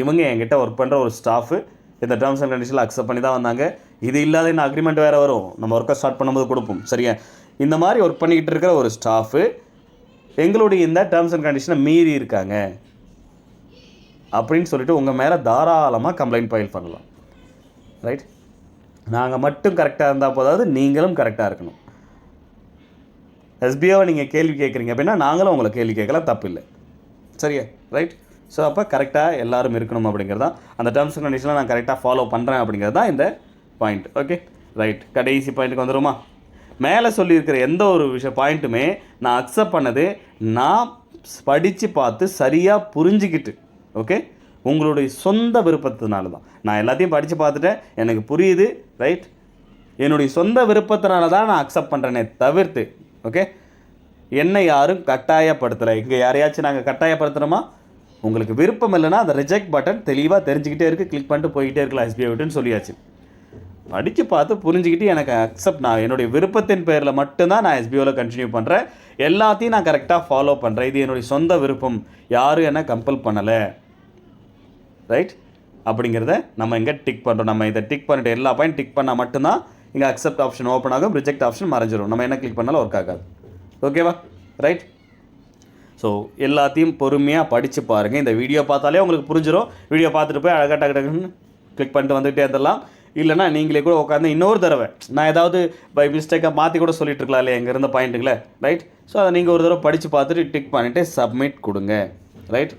இவங்க என்கிட்ட ஒர்க் பண்ணுற ஒரு ஸ்டாஃபு இந்த டேர்ம்ஸ் அண்ட் கண்டிஷனில் அக்செப்ட் பண்ணி தான் வந்தாங்க. இது இல்லாத இன்னும் அக்ரிமெண்ட் வேறு வரும், நம்ம ஒர்க்கை ஸ்டார்ட் பண்ணும்போது கொடுப்போம். சரியா? இந்த மாதிரி ஒர்க் பண்ணிக்கிட்டு இருக்கிற ஒரு ஸ்டாஃபு எங்களுடைய இந்த டேர்ம்ஸ் அண்ட் கண்டிஷனை மீறி இருக்காங்க அப்படின்னு சொல்லிட்டு உங்கள் மேலே தாராளமாக கம்ப்ளைண்ட் ஃபைல் பண்ணலாம், ரைட்? நாங்கள் மட்டும் கரெக்டாக இருந்தால் போதாது, நீங்களும் கரெக்டாக இருக்கணும். எஸ்பிஓவை நீங்கள் கேள்வி கேட்குறீங்க அப்படின்னா நாங்களும் உங்களை கேள்வி கேட்கலாம், தப்பு இல்லை. சரியா? ரைட். ஸோ அப்போ கரெக்டாக எல்லோரும் இருக்கணும் அப்படிங்கிறது தான், அந்த டேர்ம்ஸ் அண்ட் கண்டிஷனில் நான் கரெக்டாக ஃபாலோ பண்ணுறேன் அப்படிங்கிறது தான் இந்த பாயிண்ட். Okay, right. கடைசி பாயிண்ட்டுக்கு வந்துடுமா? மேலே சொல்லியிருக்கிற எந்த ஒரு பாயிண்ட்டுமே நான் அக்செப்ட் பண்ணது நான் படித்து பார்த்து சரியாக புரிஞ்சுக்கிட்டு, ஓகே, உங்களுடைய சொந்த விருப்பத்தினால தான். நான் எல்லாத்தையும் படித்து பார்த்துட்டேன், எனக்கு புரியுது, ரைட்? என்னுடைய சொந்த விருப்பத்தினால தான் நான் அக்செப்ட் பண்ணுறேனே தவிர்த்து, ஓகே, என்னை யாரும் கட்டாயப்படுத்தலை. இங்கே யாரையாச்சும் நாங்கள் கட்டாயப்படுத்துகிறோமா? உங்களுக்கு விருப்பம் இல்லைன்னா அந்த ரிஜெக்ட் பட்டன் தெளிவாக தெரிஞ்சுக்கிட்டே இருக்குது, கிளிக் பண்ணிட்டு போய்கிட்டே இருக்கலாம். எஸ்பிஐ விட்டுன்னு சொல்லியாச்சு. படித்து பார்த்து புரிஞ்சுக்கிட்டு எனக்கு அக்செப்ட், நான் என்னுடைய விருப்பத்தின் பேரில் மட்டும்தான் நான் எஸ்பிஓவில் கண்டினியூ பண்ணுறேன், எல்லாத்தையும் நான் கரெக்டாக ஃபாலோ பண்ணுறேன், இது என்னுடைய சொந்த விருப்பம், யாரும் என்ன கம்பல் பண்ணலை, ரைட்? அப்படிங்கிறத நம்ம இங்கே டிக் பண்ணுறோம். நம்ம இதை டிக் பண்ணிட்டு எல்லா பாயிண்ட் டிக் பண்ணால் மட்டும்தான் இங்கே அக்செப்ட் ஆப்ஷன் ஓப்பன் ஆகும், ரிஜெக்ட் ஆப்ஷன் மறைஞ்சிடும். நம்ம என்ன கிளிக் பண்ணாலும் ஒர்க் ஆகாது. ஓகேவா? ரைட். ஸோ எல்லாத்தையும் பொறுமையாக படித்து பாருங்கள். இந்த வீடியோ பார்த்தாலே உங்களுக்கு புரிஞ்சிடும். வீடியோ பார்த்துட்டு போய் அழகாக டக்கு டக்குன்னு கிளிக் பண்ணிட்டு வந்துகிட்டே இருந்துடலாம். இல்லைனா நீங்களே கூட உட்காந்து இன்னொரு தடவை நான் ஏதாவது பை மிஸ்டேக்காக மாற்றி கூட சொல்லிட்டு இருக்கலாம் இல்லையா, எங்கே இருந்த பாயிண்ட்டுங்களே, ரைட்? ஸோ அதை நீங்கள் ஒரு தடவை படித்து பார்த்துட்டு டிக் பண்ணிவிட்டு சப்மிட் கொடுங்க, ரைட்?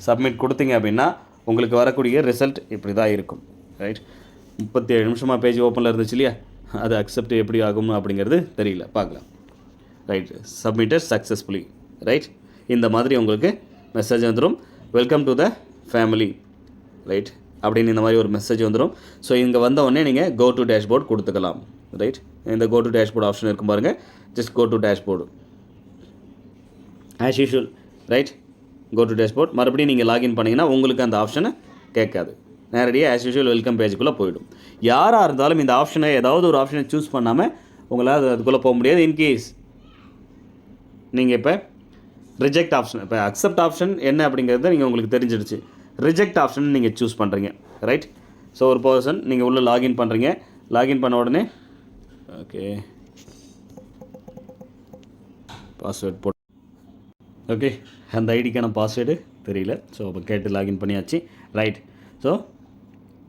சப்மிட் கொடுத்தீங்க அப்படின்னா உங்களுக்கு வரக்கூடிய ரிசல்ட் இப்படி தான் இருக்கும், ரைட்? 37 நிமிஷமாக பேஜ் ஓப்பனில் இருந்துச்சு இல்லையா, அது அக்செப்ட் எப்படி ஆகும் அப்படிங்கிறது தெரியல, பார்க்கலாம். Right, submitted successfully, right? இந்த மாதிரி உங்களுக்கு மெசேஜ் வந்துடும், welcome to the family, right? அப்படின்னு இந்த மாதிரி ஒரு மெசேஜ் வந்துடும். ஸோ இங்கே வந்த உடனே நீங்கள் கோ டு டேஷ்போர்ட் கொடுத்துக்கலாம், ரைட்? இந்த கோ டு டேஷ்போர்ட் ஆப்ஷன் இருக்கும் பாருங்கள், just go to dashboard as usual, right? Go to dashboard. மறுபடியும் நீங்கள் லாகின் பண்ணிங்கன்னா உங்களுக்கு அந்த ஆப்ஷனை கேட்காது, நேரடியாக ஆஸ் யூஷுவல் வெல்கம் பேஜுக்குள்ளே போயிடும். யாராக இருந்தாலும் இந்த ஆப்ஷனை ஏதாவது ஒரு ஆப்ஷனை சூஸ் பண்ணாமல் உங்களால் அதுக்குள்ளே போக முடியாது. இன்கேஸ் நீங்கள் இப்போ ரிஜெக்ட் ஆப்ஷன், இப்போ அக்செப்ட் ஆப்ஷன் என்ன அப்படிங்கிறத நீங்கள் உங்களுக்கு தெரிஞ்சிடுச்சு, ரிஜெக்ட் ஆப்ஷன் நீங்கள் சூஸ் பண்ணுறீங்க, ரைட்? ஸோ ஒரு பர்சன் நீங்கள் உள்ளே லாகின் பண்ணுறீங்க, லாகின் பண்ண உடனே ஓகே பாஸ்வேர்ட் போட்டு, ஓகே, அந்த ஐடிக்கான பாஸ்வேர்டு தெரியல, ஸோ அப்போ கேட்டு லாகின் பண்ணியாச்சு, ரைட்? ஸோ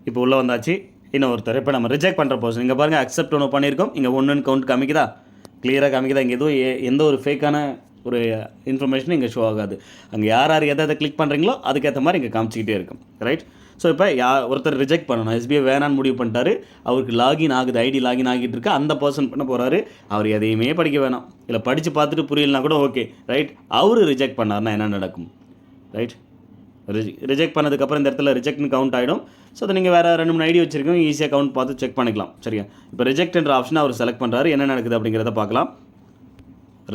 இப்போ உள்ளே வந்தாச்சு. இன்னொருத்தர் இப்போ நம்ம ரிஜெக்ட் பண்ணுற பர்சன் இங்கே பாருங்கள், அக்செப்ட் ஒன்று பண்ணியிருக்கோம், இங்கே 1 கவுண்ட் காமிக்குதா, கிளியராக காமிக்குதா, இங்கே எதுவும் எந்த ஒரு ஃபேக்கான ஒரு இன்ஃபர்மேஷனும் இங்கே ஷோ ஆகாது. அங்கே யார் யார் எதை கிளிக் பண்ணுறீங்களோ அதுக்கேற்ற மாதிரி இங்கே காமிச்சிக்கிட்டே இருக்கும், ரைட்? ஸோ இப்போ ஒருத்தர் ரிஜெக்ட் பண்ணணும், எஸ்பிஐ வேணான்னு முடிவு பண்ணிட்டாரு, அவருக்கு லாகின் ஆகுது, ஐடி லாகின் ஆகிட்டு இருக்கு, அந்த பர்சன் பண்ண போகிறாரு, அவர் எதையுமே படிக்க வேணாம், இல்லை படித்து பார்த்துட்டு புரியலனா கூட ஓகே, ரைட்? அவர் ரிஜெக்ட் பண்ணார்னா என்ன நடக்கும், ரைட்? ரிஜெக்ட் பண்ணதுக்கப்புறம் இந்த இடத்துல ரிஜெக்ட்னு கவுண்ட் ஆகிடும். ஸோ அதை நீங்கள் வேறு 2-3 ஐடி வச்சுருக்கோம், ஈஸியாக கவுண்ட் பார்த்து செக் பண்ணிக்கலாம், சரியா? இப்போ ரிஜெக்ட்ன்ற ஆப்ஷனை அவர் செலக்ட் பண்ணுறாரு, என்ன நடக்குது அப்படிங்கிறத பார்க்கலாம்.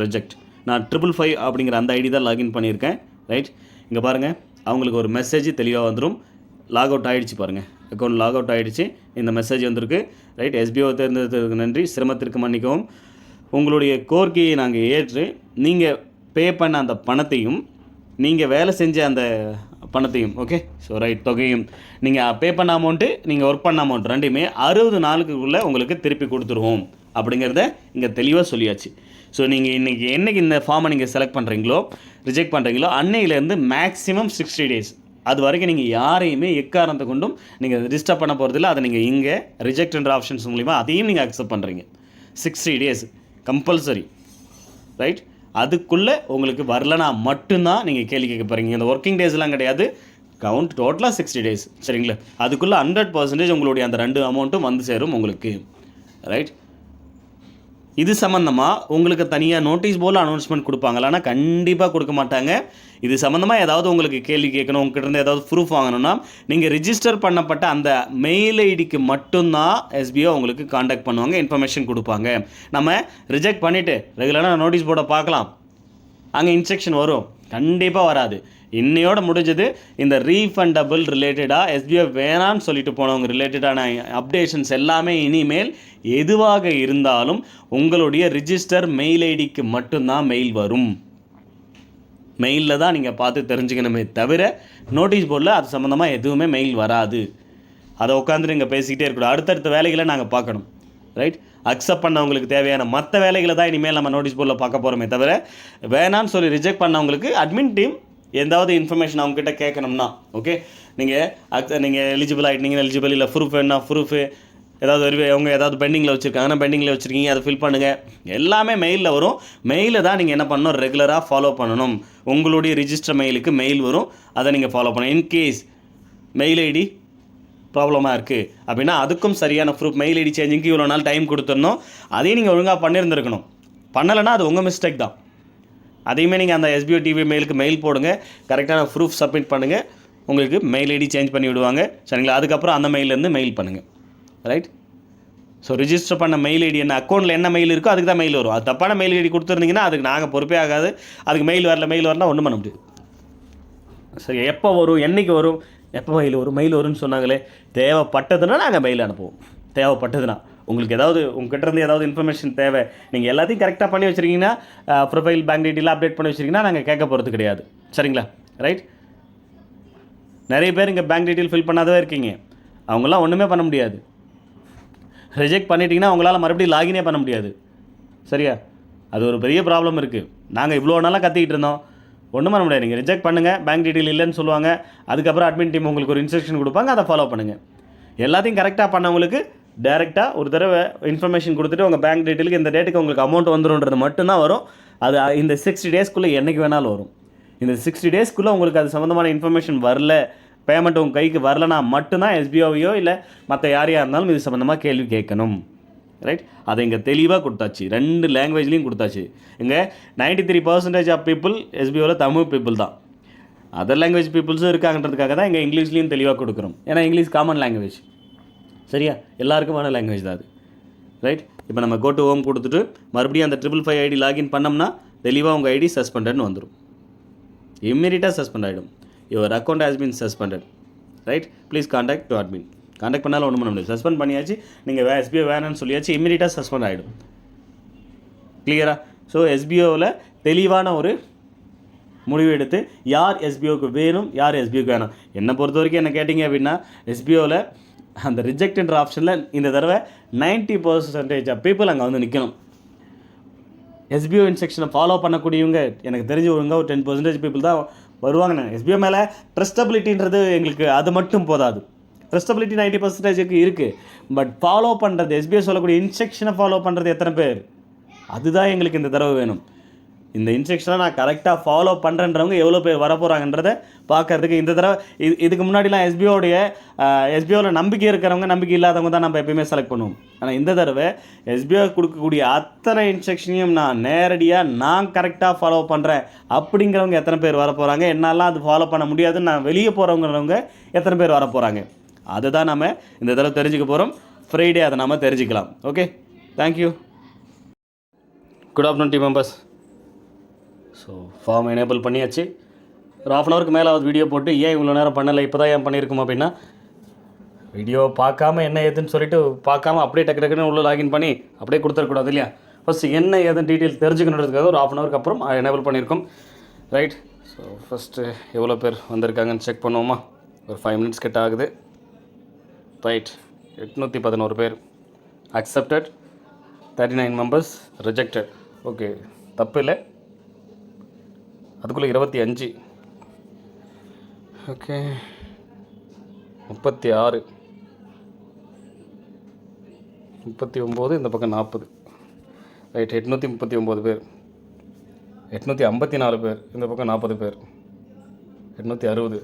ரிஜெக்ட், நான் 555 அப்படிங்கிற அந்த ஐடி தான் லாகின் பண்ணியிருக்கேன், ரைட்? இங்கே பாருங்கள், அவங்களுக்கு ஒரு மெசேஜ் தெளிவாக வந்துடும், லாக் அவுட் ஆகிடுச்சு பாருங்கள், அக்கௌண்ட் லாக் அவுட் ஆகிடுச்சு, இந்த மெசேஜ் வந்திருக்கு. ரைட், எஸ்பிஓ தேர்ந்தெடுத்ததுக்கு நன்றி, சிரமத்திற்கு மன்னிக்கவும். உங்களுடைய கோரிக்கையை நாங்கள் ஏற்று நீங்கள் பே பண்ண அந்த பணத்தையும் நீங்கள் வேலை செஞ்ச அந்த பணத்தையும், ஓகே, ஸோ ரைட், தொகையும் நீங்கள் பே பண்ண அமௌண்ட்டு, நீங்கள் ஒர்க் பண்ண அமௌண்ட் ரெண்டுமே 60 நாளுக்குள்ளே உங்களுக்கு திருப்பி கொடுத்துருவோம் அப்படிங்கிறத இங்கே தெளிவாக சொல்லியாச்சு. ஸோ நீங்கள் என்றைக்கு இந்த ஃபார்மை நீங்கள் செலக்ட் பண்ணுறீங்களோ, ரிஜெக்ட் பண்ணுறீங்களோ, அன்னையிலேருந்து மேக்ஸிமம் 60 டேஸ் அது வரைக்கும் நீங்கள் யாரையுமே எக்காரணத்தை கொண்டும் நீங்கள் ரிஜிஸ்டர் பண்ண போகிறதில்ல. அதை நீங்கள் இங்கே ரிஜெக்ட்ன்ற ஆப்ஷன்ஸ் மூலிமா அதையும் நீங்கள் அக்செப்ட் பண்ணுறீங்க. 60 டேஸ் கம்பல்சரி, ரைட். அதுக்குள்ளே உங்களுக்கு வரலனா மட்டும்தான் நீங்கள் கேள்வி கேட்க போகிறீங்க. இந்த ஒர்க்கிங் டேஸ்லாம் கிடையாது, கவுண்ட் டோட்டலாக 60 டேஸ், சரிங்களா? அதுக்குள்ளே 100% உங்களுடைய அந்த 2 அமௌண்ட்டும் வந்து சேரும் உங்களுக்கு, ரைட். இது சம்மந்தமாக உங்களுக்கு தனியாக நோட்டீஸ் போல் அனௌன்ஸ்மெண்ட் கொடுப்பாங்களான்னா கண்டிப்பாக கொடுக்க மாட்டாங்க. இது சம்மந்தமாக ஏதாவது உங்களுக்கு கேள்வி கேட்கணும், உங்ககிட்ட இருந்து ஏதாவது ப்ரூஃப் வாங்கணும்னா நீங்கள் ரிஜிஸ்டர் பண்ணப்பட்ட அந்த மெயில் ஐடிக்கு மட்டும்தான் எஸ்பிஓ உங்களுக்கு காண்டாக்ட் பண்ணுவாங்க, இன்ஃபர்மேஷன் கொடுப்பாங்க. நம்ம ரிஜெக்ட் பண்ணிவிட்டு ரெகுலராக நோட்டீஸ் போர்டை பார்க்கலாம், அங்கே இன்ஸ்ட்ரக்ஷன் வரும், கண்டிப்பாக வராது. இன்னையோட முடிஞ்சது. இந்த ரீஃபண்டபிள் ரிலேட்டடாக எஸ்பிஓ வேணான்னு சொல்லிட்டு போனவங்க ரிலேட்டடான அப்டேஷன்ஸ் எல்லாமே இனிமேல் எதுவாக இருந்தாலும் உங்களுடைய ரிஜிஸ்டர் மெயில் ஐடிக்கு மட்டும்தான் மெயில் வரும். மெயிலில் தான் நீங்கள் பார்த்து தெரிஞ்சுக்கணுமே தவிர நோட்டீஸ் போர்டில் அது சம்மந்தமாக எதுவுமே மெயில் வராது. அதை உட்காந்துட்டு இங்கே பேசிக்கிட்டே இருக்கணும். அடுத்தடுத்த வேலைகளை நாங்கள் பார்க்கணும், ரைட். அக்செப்ட் பண்ணவங்களுக்கு தேவையான மற்ற வேலைகளை தான் இனிமேல் நம்ம நோட்டீஸ் போர்டில் பார்க்க போகிறோமே தவிர வேணான்னு சொல்லி ரிஜெக்ட் பண்ணவங்களுக்கு அட்மின் டீம் எந்தாவது இன்ஃபர்மேஷன் அவங்ககிட்ட கேட்கணும்னா, ஓகே, நீங்கள் எலிஜிபிள் ஆகிட்டீங்க, எலிஜிபிள் இல்லை, ப்ரூஃப் என்ன ப்ரூஃபு, ஏதாவது அவங்க ஏதாவது பெண்டிங்கில் வச்சுருக்காங்கன்னா பெண்டிங்கில் வச்சுருக்கீங்க, அதை ஃபில் பண்ணுங்கள், எல்லாமே மெயிலில் வரும். மெயிலை தான் நீங்கள் என்ன பண்ணணும், ரெகுலராக ஃபாலோ பண்ணணும். உங்களுடைய ரிஜிஸ்டர் மெயிலுக்கு மெயில் வரும், அதை நீங்கள் ஃபாலோ பண்ணணும். இன்கேஸ் மெயில் ஐடி ப்ராப்ளமாக இருக்குது அப்படின்னா அதுக்கும் சரியான ப்ரூஃப், மெயில் ஐடி சேஞ்சிங்க்கு இவ்வளோ நாள் டைம் கொடுத்துடணும், அதையும் நீங்கள் ஒழுங்காக பண்ணியிருந்துருக்கணும். பண்ணலைன்னா அது உங்கள் மிஸ்டேக் தான். அதையுமே நீங்கள் அந்த எஸ்பிஓ டிவி மெயிலுக்கு மெயில் போடுங்க, கரெக்டான ப்ரூஃப் சப்மிட் பண்ணுங்கள், உங்களுக்கு மெயில் ஐடி சேஞ்ச் பண்ணி விடுவாங்க, சரிங்களா? அதுக்கப்புறம் அந்த மெயிலேருந்து மெயில் பண்ணுங்கள், ரைட். ஸோ ரிஜிஸ்டர் பண்ண மெயில் ஐடி என்ன, அக்கௌண்ட்டில் என்ன மெயில் இருக்கோ அதுக்கு தான் மெயில் வரும். அது தப்பான மெயில் ஐடி கொடுத்துருந்தீங்கன்னா அதுக்கு நாங்கள் பொறுப்பே ஆகாது. அதுக்கு மெயில் வரலாம் ஒன்றும் பண்ண முடியாது. சரி, எப்போ வரும், என்றைக்கு வரும், எப்போ மெயில் வரும்னு சொன்னாங்களே, தேவைப்பட்டதுன்னா நாங்கள் மெயில் அனுப்புவோம். தேவைப்பட்டதுன்னா உங்களுக்கு ஏதாவது உங்ககிட்ட இருந்து ஏதாவது இன்ஃபர்மேஷன் தேவை, நீங்கள் எல்லாத்தையும் கரெக்டாக பண்ணி வச்சுருக்கீங்கன்னா, ப்ரொஃபைல் பேங்க் டீட்டெயிலாக அப்டேட் பண்ணி வச்சுருக்கீங்கன்னா நாங்கள் கேட்க போகிறது கிடையாது, சரிங்களா? ரைட். நிறைய பேர் இங்கே பேங்க் டீட்டெயில் ஃபில் பண்ணாதவே இருக்கீங்க, அவங்களாம் ஒன்றுமே பண்ண முடியாது. ரிஜெக்ட் பண்ணிட்டீங்கன்னா அவங்களால மறுபடியும் லாகினே பண்ண முடியாது, சரியா? அது ஒரு பெரிய ப்ராப்ளம் இருக்குது. நாங்கள் இவ்வளோ நாளாக கத்திக்கிட்டு இருந்தோம், ஒன்றும் பண்ண முடியாது. நீங்கள் ரிஜெக்ட் பண்ணுங்கள், பேங்க் டீட்டெயில் இல்லைன்னு சொல்லுவாங்க, அதுக்கப்புறம் அட்மின் டீம் உங்களுக்கு ஒரு இன்ஸ்ட்ரக்ஷன் கொடுப்பாங்க, அதை ஃபாலோ பண்ணுங்கள். எல்லாத்தையும் கரெக்டாக பண்ணவங்களுக்கு டேரெக்டாக ஒரு தடவை இன்ஃபர்மேஷன் கொடுத்துட்டு உங்கள் பேங்க் டீட்டெயிலுக்கு இந்த டேட்டுக்கு உங்களுக்கு அமௌண்ட் வந்துடும்ன்றது மட்டும்தான் வரும். அது இந்த 60 டேஸ்க்குள்ளே என்றைக்கு வேணாலும் வரும். இந்த 60 டேஸ்க்குள்ளே உங்களுக்கு அது சம்மந்தமான இன்ஃபர்மேஷன் வரல, பேமெண்ட் உங்கள் கைக்கு வரலனா மட்டும்தான் எஸ்பிஓவையோ இல்லை மற்ற யாரையாக இருந்தாலும் இது சம்மந்தமாக கேள்வி கேட்கணும், ரைட். அதை இங்கே தெளிவாக கொடுத்தாச்சு, 2 லாங்குவேஜ்லேயும் கொடுத்தாச்சு. இங்கே 93% ஆஃப் பீப்புள் எஸ்பிஓவில் தமிழ் பீப்புள் தான். அதர் லாங்குவேஜ் பீப்புள்ஸும் இருக்காங்கன்றதுக்காக தான் இங்கே இங்கிலீஷ்லேயும் தெளிவாக கொடுக்குறோம். ஏன்னா இங்கிலீஷ் காமன் லாங்குவேஜ், சரியா? எல்லாருக்குமான லாங்குவேஜ் தான் அது, ரைட். இப்போ நம்ம கோ டு ஹோம் கொடுத்துட்டு மறுபடியும் அந்த 555 ஐடி லாகின் பண்ணோம்னா தெளிவாக உங்கள் ஐடி சஸ்பெண்டட்னு வந்துடும். இம்மீடியட்டாக சஸ்பெண்ட் ஆகிடும். Your account has been suspended, right. Please contact to admin. Contact பண்ணாலும் ஒன்றும் பண்ண முடியாது. சஸ்பெண்ட் பண்ணியாச்சு, நீங்கள் எஸ்பிஓ வேணான்னு சொல்லியாச்சு, இம்மீடியட்டாக சஸ்பெண்ட் ஆகிடும். கிளியரா? ஸோ எஸ்பிஓவில் தெளிவான ஒரு முடிவு எடுத்து யார் எஸ்பிஓக்கு வேணும், யார் எஸ்பிஓக்கு வேணும். என்னை பொறுத்த வரைக்கும் என்ன கேட்டிங்க அப்படின்னா, எஸ்பிஓவில் அந்த ரிஜெக்ட்ன்ற ஆப்ஷனில் இந்த தடவை 90% ஆஃப் பீப்புள் அங்கே வந்து நிற்கணும். எஸ்பிஓ இன்ஸ்ட்ரக்ஷனை ஃபாலோ பண்ணக்கூடியவங்க எனக்கு தெரிஞ்சு ஒழுங்காக ஒரு 10% பீப்புள் தான் வருவாங்க. எஸ்பிஓ மேலே ட்ரஸ்டபிலிட்டின்றது எங்களுக்கு அது மட்டும் போதாது. ட்ரஸ்டபிலிட்டி 90% இருக்குது, பட் ஃபாலோ பண்ணுறது, எஸ்பிஓ சொல்லக்கூடிய இன்ஸ்ட்ரக்ஷனை ஃபாலோ பண்ணுறது எத்தனை பேர், அதுதான் எங்களுக்கு இந்த தடவை வேணும். இந்த இன்ஸ்ட்ரக்ஷனை நான் கரெக்டாக ஃபாலோ பண்ணுறன்றவங்க எவ்வளோ பேர் வரப்போகிறாங்கன்றதை பார்க்கறதுக்கு இந்த தடவை இதுக்கு முன்னாடிலாம் எஸ்பிஓவில் நம்பிக்கை இருக்கிறவங்க, நம்பிக்கை இல்லாதவங்க தான் நம்ம எப்பயுமே செலக்ட் பண்ணுவோம். ஆனால் இந்த தடவை எஸ்பிஓ கொடுக்கக்கூடிய அத்தனை இன்ஸ்ட்ரக்ஷனையும் நான் கரெக்டாக ஃபாலோ பண்ணுறேன் அப்படிங்கிறவங்க எத்தனை பேர் வரப்போகிறாங்க, என்னாலாம் அது ஃபாலோ பண்ண முடியாதுன்னு நான் வெளியே போகிறவங்கிறவங்க எத்தனை பேர் வரப்போகிறாங்க, அதை தான் நம்ம இந்த தடவை தெரிஞ்சுக்க போகிறோம். ஃப்ரைடே அதை நம்ம தெரிஞ்சுக்கலாம். Okay, thank you. Good afternoon team members. So form enable பண்ணியாச்சு. ஒரு 1/2 hourக்கு மேலே வீடியோ போட்டு ஏன் இவ்வளோ நேரம் பண்ணலை, இப்போ தான் ஏன் பண்ணியிருக்கோம் அப்படின்னா, வீடியோ பார்க்காம என்ன ஏதுன்னு சொல்லிட்டு பார்க்காம அப்படியே டக்கு டக்குன்னு உள்ள லாகின் பண்ணி அப்படியே கொடுத்துடக்கூடாது இல்லையா? ஃபஸ்ட்டு என்ன ஏதுன்னு டீட்டெயில் தெரிஞ்சுக்கணுன்றதுக்காக ஒரு 1/2 ஹவருக்கு அப்புறம் எனேபிள் பண்ணியிருக்கோம். ரைட். ஸோ ஃபஸ்ட்டு எவ்வளோ பேர் வந்திருக்காங்கன்னு செக் பண்ணுவோமா? ஒரு 5 மினிட்ஸ் கிட்ட ஆகுது. ரைட். 811 பேர் அக்செப்டட், 39 மெம்பர்ஸ் ரிஜெக்டட். ஓகே, தப்பு இல்லை. அதுக்குள்ளே 25. ஓகே, 36, 39, இந்த பக்கம் 40. ரைட். 839 பேர், 854 பேர், இந்த பக்கம் 40 பேர், 860.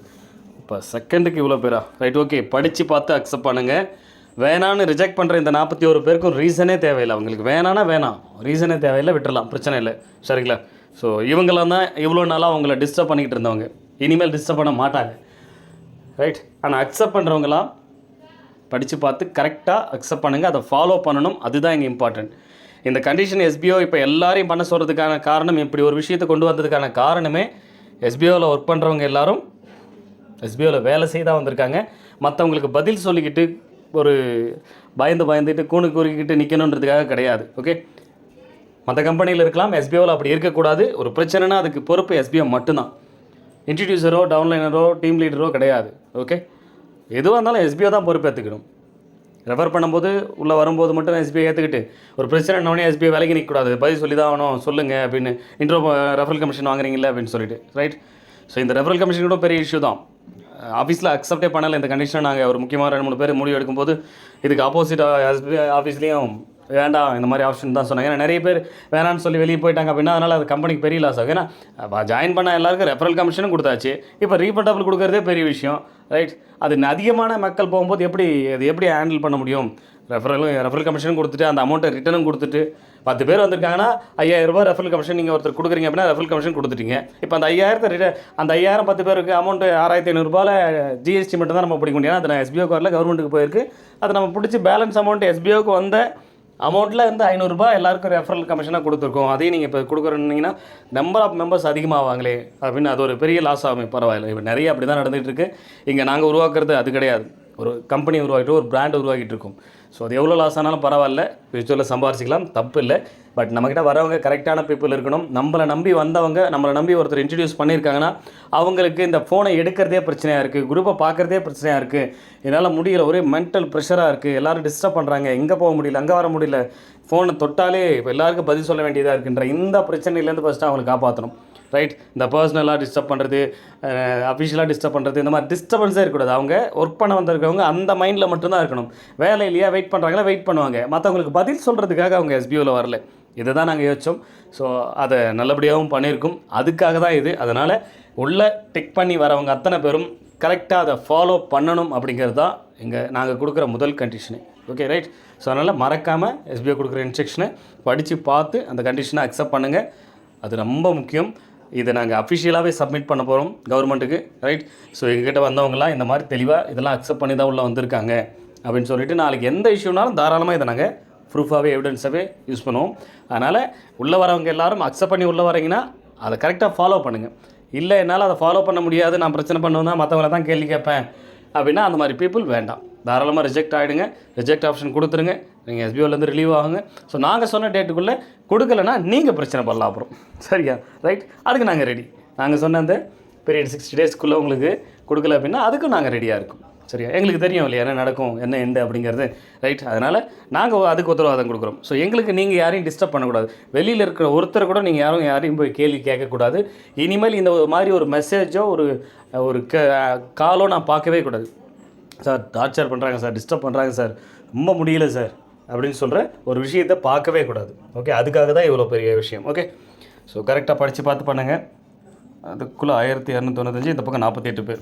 இப்போ செகண்டுக்கு இவ்வளோ பேரா? ரைட். ஓகே, படித்து பார்த்து அக்செப்ட் பண்ணுங்கள். வேணான்னு ரிஜெக்ட் பண்ணுற இந்த 41 பேருக்கும் ரீசனே தேவையில்லை. அவங்களுக்கு வேணான்னா வேணாம், ரீசனே தேவையில்லை, விட்டுடலாம், பிரச்சனை இல்லை. சரிங்களா? ஸோ இவங்களாம் தான் இவ்வளோ நாளாக அவங்கள டிஸ்டர்ப் பண்ணிக்கிட்டு இருந்தவங்க. இனிமேல் டிஸ்டர்ப் பண்ண மாட்டாங்க. ரைட். ஆனால் அக்செப்ட் பண்ணுறவங்களாம் படித்து பார்த்து கரெக்டாக அக்செப்ட் பண்ணுங்கள், அதை ஃபாலோ பண்ணணும். அதுதான் இங்கே இம்பார்ட்டன்ட். இந்த கண்டிஷன் எஸ்பிஓ இப்போ எல்லாரையும் பண்ண சொல்கிறதுக்கான காரணம், இப்படி ஒரு விஷயத்தை கொண்டு வந்ததுக்கான காரணமே எஸ்பிஓவில் ஒர்க் பண்ணுறவங்க எல்லாரும் எஸ்பிஓவில் வேலை செய்தாக வந்திருக்காங்க. மற்றவங்களுக்கு பதில் சொல்லிக்கிட்டு ஒரு பயந்துட்டு கூறிக்கிட்டு நிற்கணுன்றதுக்காக கிடையாது. ஓகே, மற்ற கம்பெனியில் இருக்கலாம், எஸ்பிஓவில் அப்படி இருக்கக்கூடாது. ஒரு பிரச்சனைனா அதுக்கு பொறுப்பு எஸ்பிஓ மட்டும்தான். இன்ட்ரடியூசரோ டவுன்லைனரோ டீம் லீடரோ கிடையாது. ஓகே, எதுவாக இருந்தாலும் எஸ்பிஓ தான் பொறுப்பேற்றுக்கணும். ரெஃபர் பண்ணும்போது உள்ளே வரும்போது மட்டும் எஸ்பிஐ ஏற்றுக்கிட்டு ஒரு பிரச்சனைனோடனே எஸ்பிஐ விலைக்கு நிற்கக்கூடாது. பதில் சொல்லி தான் ஆகணும், சொல்லுங்கள் அப்படின்னு. இன்ட்ரோ ரெஃபரல் கமிஷன் வாங்குறீங்களா அப்படின்னு சொல்லிட்டு. ரைட். ஸோ இந்த ரெஃபரல் கமிஷன் கூட பெரிய இஷ்யூ தான். ஆஃபீஸில் அக்செப்டே பண்ணலை இந்த கண்டிஷனை. நாங்கள் ஒரு முக்கியமாக 2-3 பேர் முடிவு எடுக்கும்போது இதுக்கு ஆப்போசிட்டாக எஸ்பிஐ ஆஃபீஸ்லேயும் வேண்டாம் இந்த மாதிரி ஆப்ஷன் தான் சொன்னாங்க. ஏன்னா நிறைய பேர் வேணான்னு சொல்லி வெளியே போயிட்டாங்க அப்படின்னா அதனால் அது கம்பெனிக்கு பெரிய லாஸ் ஆகும். ஏன்னா ஜாயின் பண்ண எல்லாருக்கும் ரெஃபரல் கமிஷனும் கொடுத்தாச்சு, இப்போ ரீஃபண்டபிள் கொடுக்குறதே பெரிய விஷயம். ரைட். அது அதிகமான மக்கள் போகும்போது எப்படி ஹேண்டில் பண்ண முடியும்? ரெஃபரல் கமிஷனும் கொடுத்துட்டு அந்த அமௌண்ட்டை ரிட்டனும் கொடுத்துட்டு 10 பேர் வந்திருக்காங்கன்னா 5000 ரூபாய் ரெஃபரல் கமிஷன் நீங்கள் ஒருத்தர் கொடுக்குறீங்க அப்படின்னா ரெஃபரல் கமிஷன் கொடுத்துட்டீங்க. இப்போ அந்த 5000 அந்த 5000 10 பேருக்கு அமௌண்ட்டு 6500 ரூபாயில் ஜிஎஸ்டி மட்டும் தான் நம்ம பிடிக்க முடியும். அது நான் எஸ்பிஓக்கு வரல, கவர்மெண்ட்டுக்கு போயிருக்கு. அதை நம்ம பிடிச்சி பேலன்ஸ் அமௌண்ட் எஸ்பிஓக்கு வந்த அமௌண்ட்டில் வந்து 500 ரூபாய் எல்லாருக்கும் ரெஃபரல் கமிஷனாக கொடுத்துருக்கோம். அதையும் நீங்கள் இப்போ கொடுக்குறீங்கன்னா நம்பர் ஆஃப் மெம்பர்ஸ் அதிகமாகவாங்களே அப்படின்னு அது ஒரு பெரிய லாஸ் ஆகும். பரவாயில்ல, இப்போ நிறைய அப்படி தான் நடந்துகிட்டு இருக்குது. இங்கே நாங்கள் உருவாக்குறது அது கிடையாது. ஒரு கம்பெனி உருவாக்கிட்டு ஒரு பிராண்ட் உருவாக்கிட்டு இருக்கோம். ஸோ அது எவ்வளோ லாஸ் ஆனாலும் பரவாயில்ல, ஃபியூச்சரில் சம்பாரிச்சிக்கலாம், தப்பு இல்லை. பட் நம்மக்கிட்ட வரவங்க கரெக்டான பீப்புள் இருக்கணும். நம்மளை நம்பி வந்தவங்க, நம்மளை நம்பி ஒருத்தர் இன்ட்ரடியூஸ் பண்ணியிருக்காங்கன்னா அவங்களுக்கு இந்த ஃபோனை எடுக்கிறதே பிரச்சனையாக இருக்குது, குரூப்பை பார்க்குறதே பிரச்சனையாக இருக்குது, என்னால் முடியல, ஒரே மென்டல் ப்ரெஷராக இருக்குது, எல்லோரும் டிஸ்டர்ப் பண்ணுறாங்க, எங்கே போக முடியல, அங்கே வர முடியல, ஃபோனை தொட்டாலே இப்போ எல்லாருக்கும் பதில் சொல்ல வேண்டியதாக இருக்குன்ற இந்த பிரச்சனையிலேருந்து ஃபஸ்ட்டு அவங்களை காப்பாற்றணும். ரைட். இந்த பர்சனலாக டிஸ்டர்ப் பண்ணுறது, அஃபிஷியலாக டிஸ்டர்ப் பண்ணுறது, இந்த மாதிரி டிஸ்டர்பன்ஸே இருக்கக்கூடாது. அவங்க ஒர்க் பண்ண வந்திருக்கவங்க அந்த மைண்டில் மட்டும்தான் இருக்கணும். வேலை இல்லையா, வெயிட் பண்ணுறாங்களா, வெயிட் பண்ணுவாங்க. மற்றவங்களுக்கு பதில் சொல்கிறதுக்காக அவங்க எஸ்பிஓவில் வரல. இதை தான் நாங்கள் யோசித்தோம். ஸோ அதை நல்லபடியாகவும் பண்ணியிருக்கோம். அதுக்காக தான் இது. அதனால் உள்ளே டிக் பண்ணி வரவங்க அத்தனை பேரும் கரெக்டாக அதை ஃபாலோ பண்ணணும் அப்படிங்கிறது தான் நாங்கள் கொடுக்குற முதல் கண்டிஷனு. Okay, right. ஸோ அதனால் மறக்காமல் எஸ்பிஓ கொடுக்குற இன்ஸ்ட்ரக்ஷனை படித்து பார்த்து அந்த கண்டிஷனை அக்செப்ட் பண்ணுங்கள். அது ரொம்ப முக்கியம். இதை நாங்கள் அஃபிஷியலாகவே சப்மிட் பண்ண போகிறோம் கவர்மெண்ட்டுக்கு. ரைட். ஸோ எங்ககிட்ட வந்தவங்களாம் இந்த மாதிரி தெளிவாக இதெல்லாம் அக்செப்ட் பண்ணி தான் உள்ளே வந்திருக்காங்க அப்படின்னு சொல்லிட்டு நாளைக்கு எந்த இஷ்யூனாலும் தாராளமாக இதை நாங்கள் ப்ரூஃபாகவே எவிடன்ஸாகவே யூஸ் பண்ணுவோம். அதனால் உள்ளே வரவங்க எல்லாரும் அக்செப்ட் பண்ணி உள்ளே வரீங்கன்னா அதை கரெக்டாக ஃபாலோ பண்ணுங்கள். இல்லை என்னால் அதை ஃபாலோ பண்ண முடியாது, நான் பிரச்சனை பண்ணுவேன்னா மற்றவங்கள தான் கேள்வி கேட்பேன் அப்படின்னா அந்த மாதிரி பீப்புள் வேண்டாம். தாராளமாக ரிஜெக்ட் ஆகிடுங்க. ரிஜெக்ட் ஆப்ஷன் கொடுத்துருங்க. நீங்கள் எஸ்பிஓலேருந்து ரிலீவ் ஆகுங்க. ஸோ நாங்கள் சொன்ன டேட்டுக்குள்ளே கொடுக்கலன்னா நீங்கள் பிரச்சனை பண்ணலாம் அப்புறம். சரியா? ரைட். அதுக்கு நாங்கள் ரெடி. நாங்கள் சொன்ன அந்த பீரியட் 60 டேஸ்க்குள்ளே உங்களுக்கு கொடுக்கல அப்படின்னா அதுக்கும் நாங்கள் ரெடியாக இருக்கும். சரியா? எங்களுக்கு தெரியும் இல்லையா என்ன நடக்கும், என்ன எண்டு அப்படிங்கிறது. ரைட். அதனால் நாங்கள் அதுக்கு உத்தரவாதம் கொடுக்குறோம். ஸோ எங்களுக்கு நீங்கள் யாரையும் டிஸ்டர்ப் பண்ணக்கூடாது. வெளியில் இருக்கிற ஒருத்தர் கூட நீங்கள் யாரையும் போய் கேள்வி கேட்கக்கூடாது. இனிமேல் இந்த மாதிரி ஒரு மெசேஜோ ஒரு காலோ நான் பார்க்கவே கூடாது. சார் டார்ச்சர் பண்ணுறாங்க சார், டிஸ்டர்ப் பண்ணுறாங்க சார், ரொம்ப முடியல சார் அப்படின்னு சொல்கிற ஒரு விஷயத்தை பார்க்கவே கூடாது. ஓகே, அதுக்காக தான் இவ்வளோ பெரிய விஷயம். ஓகே, ஸோ கரெக்டாக படித்து பார்த்து பண்ணுங்கள். அதுக்குள்ளே 1295, இந்த பக்கம் 48 பேர்.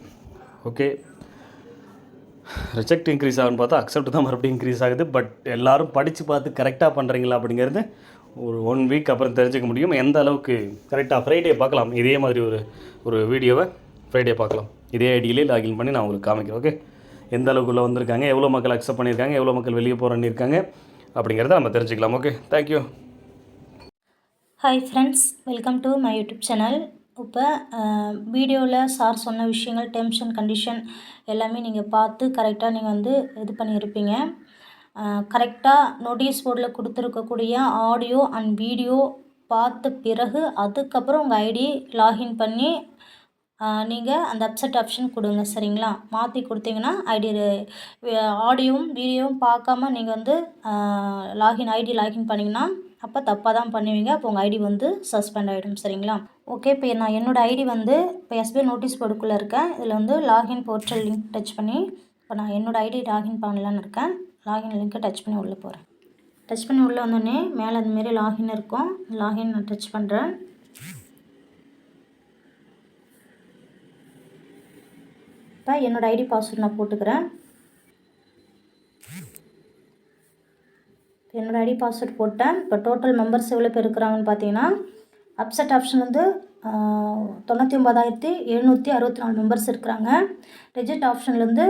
ஓகே, ரிஜெக்ட் இன்க்ரீஸ் ஆகுன்னு பார்த்தா அக்செப்ட் தான் மறுபடியும் இன்க்ரீஸ் ஆகுது. பட் எல்லோரும் படித்து பார்த்து கரெக்டாக பண்ணுறீங்களா அப்படிங்கிறது ஒரு 1 வீக் அப்புறம் தெரிஞ்சுக்க முடியும். எந்த அளவுக்கு கரெக்டாக ஃப்ரைடே பார்க்கலாம். இதே மாதிரி ஒரு வீடியோவை ஃப்ரைடே பார்க்கலாம். இதே ஐடியிலே லாகின் பண்ணி நான் உங்களுக்கு காமிக்கிறேன். ஓகே, எந்த அளவுக்குள்ளே வந்திருக்காங்க, எவ்வளோ மக்கள் அக்செப்ட் பண்ணியிருக்காங்க, எவ்வளோ மக்கள் வெளியே போகிறேன்னு இருக்காங்க அப்படிங்கிறத நம்ம தெரிஞ்சுக்கலாம். Okay, thank you. Hi friends, welcome to my YouTube channel. இப்போ வீடியோவில் சார் சொன்ன விஷயங்கள் டெர்ம்ஸ் அண்ட் கண்டிஷன் எல்லாமே நீங்கள் பார்த்து கரெக்டாக நீங்கள் வந்து இது பண்ணியிருப்பீங்க. கரெக்டாக நோட்டீஸ் போர்டில் கொடுத்துருக்கக்கூடிய ஆடியோ அண்ட் வீடியோ பார்த்த பிறகு அதுக்கப்புறம் உங்கள் ஐடி லாகின் பண்ணி நீங்கள் அந்த அப்செட் ஆப்ஷன் கொடுங்க. சரிங்களா? மாற்றி கொடுத்தீங்கன்னா ஆடியோவும் வீடியோவும் பார்க்காம நீங்கள் வந்து ஐடி லாகின் பண்ணிங்கன்னா அப்போ தப்பாக தான் பண்ணுவீங்க. அப்போ உங்கள் ஐடி வந்து சஸ்பெண்ட் ஆகிடும். சரிங்களா? ஓகே, இப்போ நான் என்னோடய ஐடி வந்து இப்போ எஸ்பிஐ நோட்டீஸ் போர்டுக்குள்ளே இருக்கேன். இதில் வந்து லாகின் போர்ட்டல் லிங்க் டச் பண்ணி இப்போ நான் என்னோடய ஐடி லாகின் பண்ணலான்னு இருக்கேன். லாகின் லிங்க்கை டச் பண்ணி உள்ளே போகிறேன். டச் பண்ணி உள்ளே வந்தோடனே மேலே அந்தமாரி லாகின் இருக்கும். லாகின் நான் டச் பண்ணுறேன். இப்போ என்னோடய ஐடி பாஸ்வேர்ட் நான் போட்டுக்கிறேன். என்னோடய ஐடி பாஸ்வேர்ட் போட்டேன். இப்போ டோட்டல் மெம்பர்ஸ் எவ்வளோ பேர் இருக்கிறாங்கன்னு பார்த்தீங்கன்னா அப்செட் ஆப்ஷன் வந்து 99,764 மெம்பர்ஸ் இருக்கிறாங்க. ரிஜெக்ட் ஆப்ஷன்லேருந்து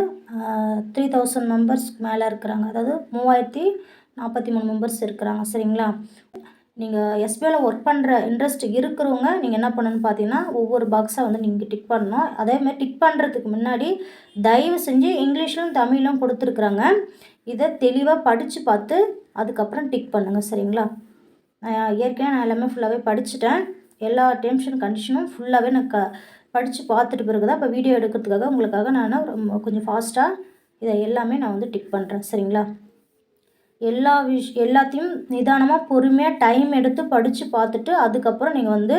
3000 மெம்பர்ஸ்க்கு மேலே இருக்கிறாங்க. அதாவது 3043 மெம்பர்ஸ் இருக்கிறாங்க. சரிங்களா? நீங்கள் எஸ்பிஐயில் ஒர்க் பண்ணுற இன்ட்ரெஸ்ட் இருக்கிறவங்க நீங்கள் என்ன பண்ணணும்னு பார்த்தீங்கன்னா ஒவ்வொரு பாக்ஸாக வந்து நீங்கள் டிக் பண்ணணும். அதேமாதிரி டிக் பண்ணுறதுக்கு முன்னாடி தயவு செஞ்சு இங்கிலீஷ்லும் தமிழும் கொடுத்துருக்குறாங்க. இதை தெளிவாக படித்து பார்த்து அதுக்கப்புறம் டிக் பண்ணுங்கள். சரிங்களா? ஏற்கனவே நான் எல்லாமே ஃபுல்லாகவே படிச்சுட்டேன். எல்லா டெர்ம்ஸ் அண்ட் கண்டிஷனும் ஃபுல்லாகவே நான் படித்து பார்த்துட்டு பிறகு தான் இப்போ வீடியோ எடுக்கிறதுக்காக உங்களுக்காக நான் கொஞ்சம் ஃபாஸ்ட்டாக இதை எல்லாமே நான் வந்து டிக் பண்ணுறேன். சரிங்களா? எல்லாத்தையும் நிதானமாக பொறுமையாக டைம் எடுத்து படித்து பார்த்துட்டு அதுக்கப்புறம் நீங்கள் வந்து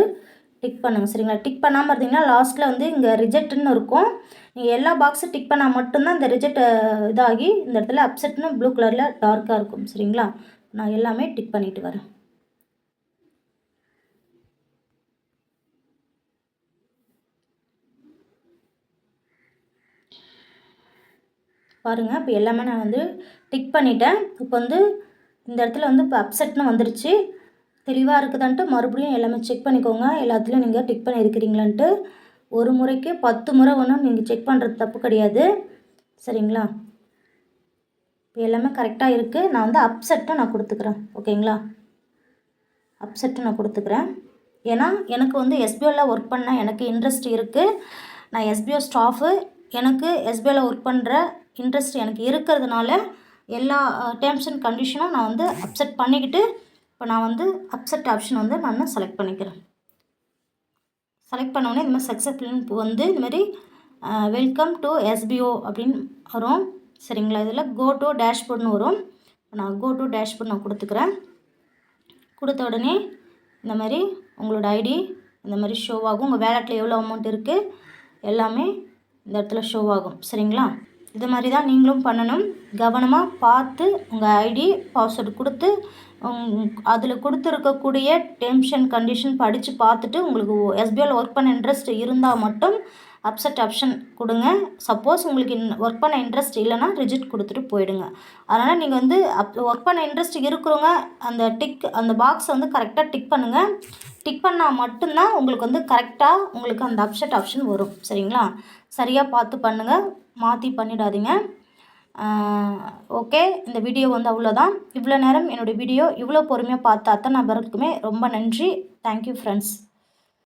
டிக் பண்ணுங்கள். சரிங்களா? டிக் பண்ணாமல் இருந்தீங்கன்னா லாஸ்ட்டில் வந்து இங்கே ரிஜெக்ட்னு இருக்கும். நீங்கள் எல்லா பாக்ஸும் டிக் பண்ணால் மட்டும்தான் இந்த ரிஜெக்ட் இதாகி இந்த இடத்துல அப்செட்னு ப்ளூ கலரில் டார்க்காக இருக்கும். சரிங்களா? நான் எல்லாமே டிக் பண்ணிவிட்டு வரேன். பாருங்கள், இப்போ எல்லாமே நான் வந்து டிக் பண்ணிட்டேன். இப்போ வந்து இந்த இடத்துல வந்து இப்போ அப்செட்னு வந்துருச்சு. தெளிவாக இருக்குதான்ட்டு மறுபடியும் எல்லாமே செக் பண்ணிக்கோங்க. எல்லாத்துலேயும் நீங்கள் டிக் பண்ணியிருக்கிறீங்களான்ட்டு. ஒரு முறைக்கு 10 முறை ஒன்றும் நீங்கள் செக் பண்ணுறது தப்பு கிடையாது. சரிங்களா? இப்போ எல்லாமே கரெக்டாக இருக்குது. நான் வந்து அப்செட்டை நான் கொடுத்துக்கிறேன். ஓகேங்களா? அப்செட்டை நான் கொடுத்துக்கிறேன். ஏன்னா எனக்கு வந்து எஸ்பிஓவில் ஒர்க் பண்ண எனக்கு இன்ட்ரெஸ்ட் இருக்குது. நான் எஸ்பிஓ ஸ்டாஃபு. எனக்கு எஸ்பிஐயில் ஒர்க் பண்ணுற இன்ட்ரெஸ்ட் எனக்கு இருக்கிறதுனால எல்லா டேர்ம்ஸ் அண்ட் கண்டிஷனும் நான் வந்து அப்செட் பண்ணிக்கிட்டு இப்போ நான் வந்து அப்செட் ஆப்ஷன் வந்து நான் செலக்ட் பண்ணிக்கிறேன். செலக்ட் பண்ணோடனே இந்த மாதிரி சக்ஸஸ்ஃபுல்னு வந்து இதுமாதிரி வெல்கம் டு எஸ்பிஓ அப்படின்னு வரும். சரிங்களா? இதில் கோ டு டேஷ்போர்ட்னு வரும். நான் கோ டு டேஷ்போர்ட் நான் கொடுத்துக்கிறேன். கொடுத்த உடனே இந்த மாதிரி உங்களோட ஐடி இந்த மாதிரி ஷோ ஆகும். உங்கள் வேலெட்டில் எவ்வளோ அமௌண்ட் இருக்குது எல்லாமே இந்த இடத்துல ஷோ ஆகும். சரிங்களா? இது மாதிரி தான் நீங்களும் பண்ணணும். கவனமாக பார்த்து உங்கள் ஐடி பாஸ்வேர்டு கொடுத்து அதில் கொடுத்துருக்கக்கூடிய டெர்ம்ஸ் அண்ட் கண்டிஷன் படித்து பார்த்துட்டு உங்களுக்கு எஸ்பிஐயில் ஒர்க் பண்ண இன்ட்ரெஸ்ட் இருந்தால் மட்டும் அப்செட் ஆப்ஷன் கொடுங்க. சப்போஸ் உங்களுக்கு ஒர்க் பண்ண இன்ட்ரெஸ்ட் இல்லைன்னா ரிஜெக்ட் கொடுத்துட்டு போயிடுங்க. அதனால் நீங்கள் வந்து ஒர்க் பண்ண இன்ட்ரெஸ்ட் இருக்கிறவங்க அந்த பாக்ஸை வந்து கரெக்டாக டிக் பண்ணுங்கள். டிக் பண்ணால் மட்டும்தான் உங்களுக்கு வந்து கரெக்டாக உங்களுக்கு அந்த அப்செட் ஆப்ஷன் வரும். சரிங்களா? சரியாக பார்த்து பண்ணுங்கள், மாற்றி பண்ணிடாதீங்க. ஓகே, இந்த வீடியோ வந்து அவ்வளோதான். இவ்வளோ நேரம் என்னுடைய வீடியோ இவ்வளோ பொறுமையாக பார்த்த அத்தனை நபருக்குமே ரொம்ப நன்றி. Thank you friends.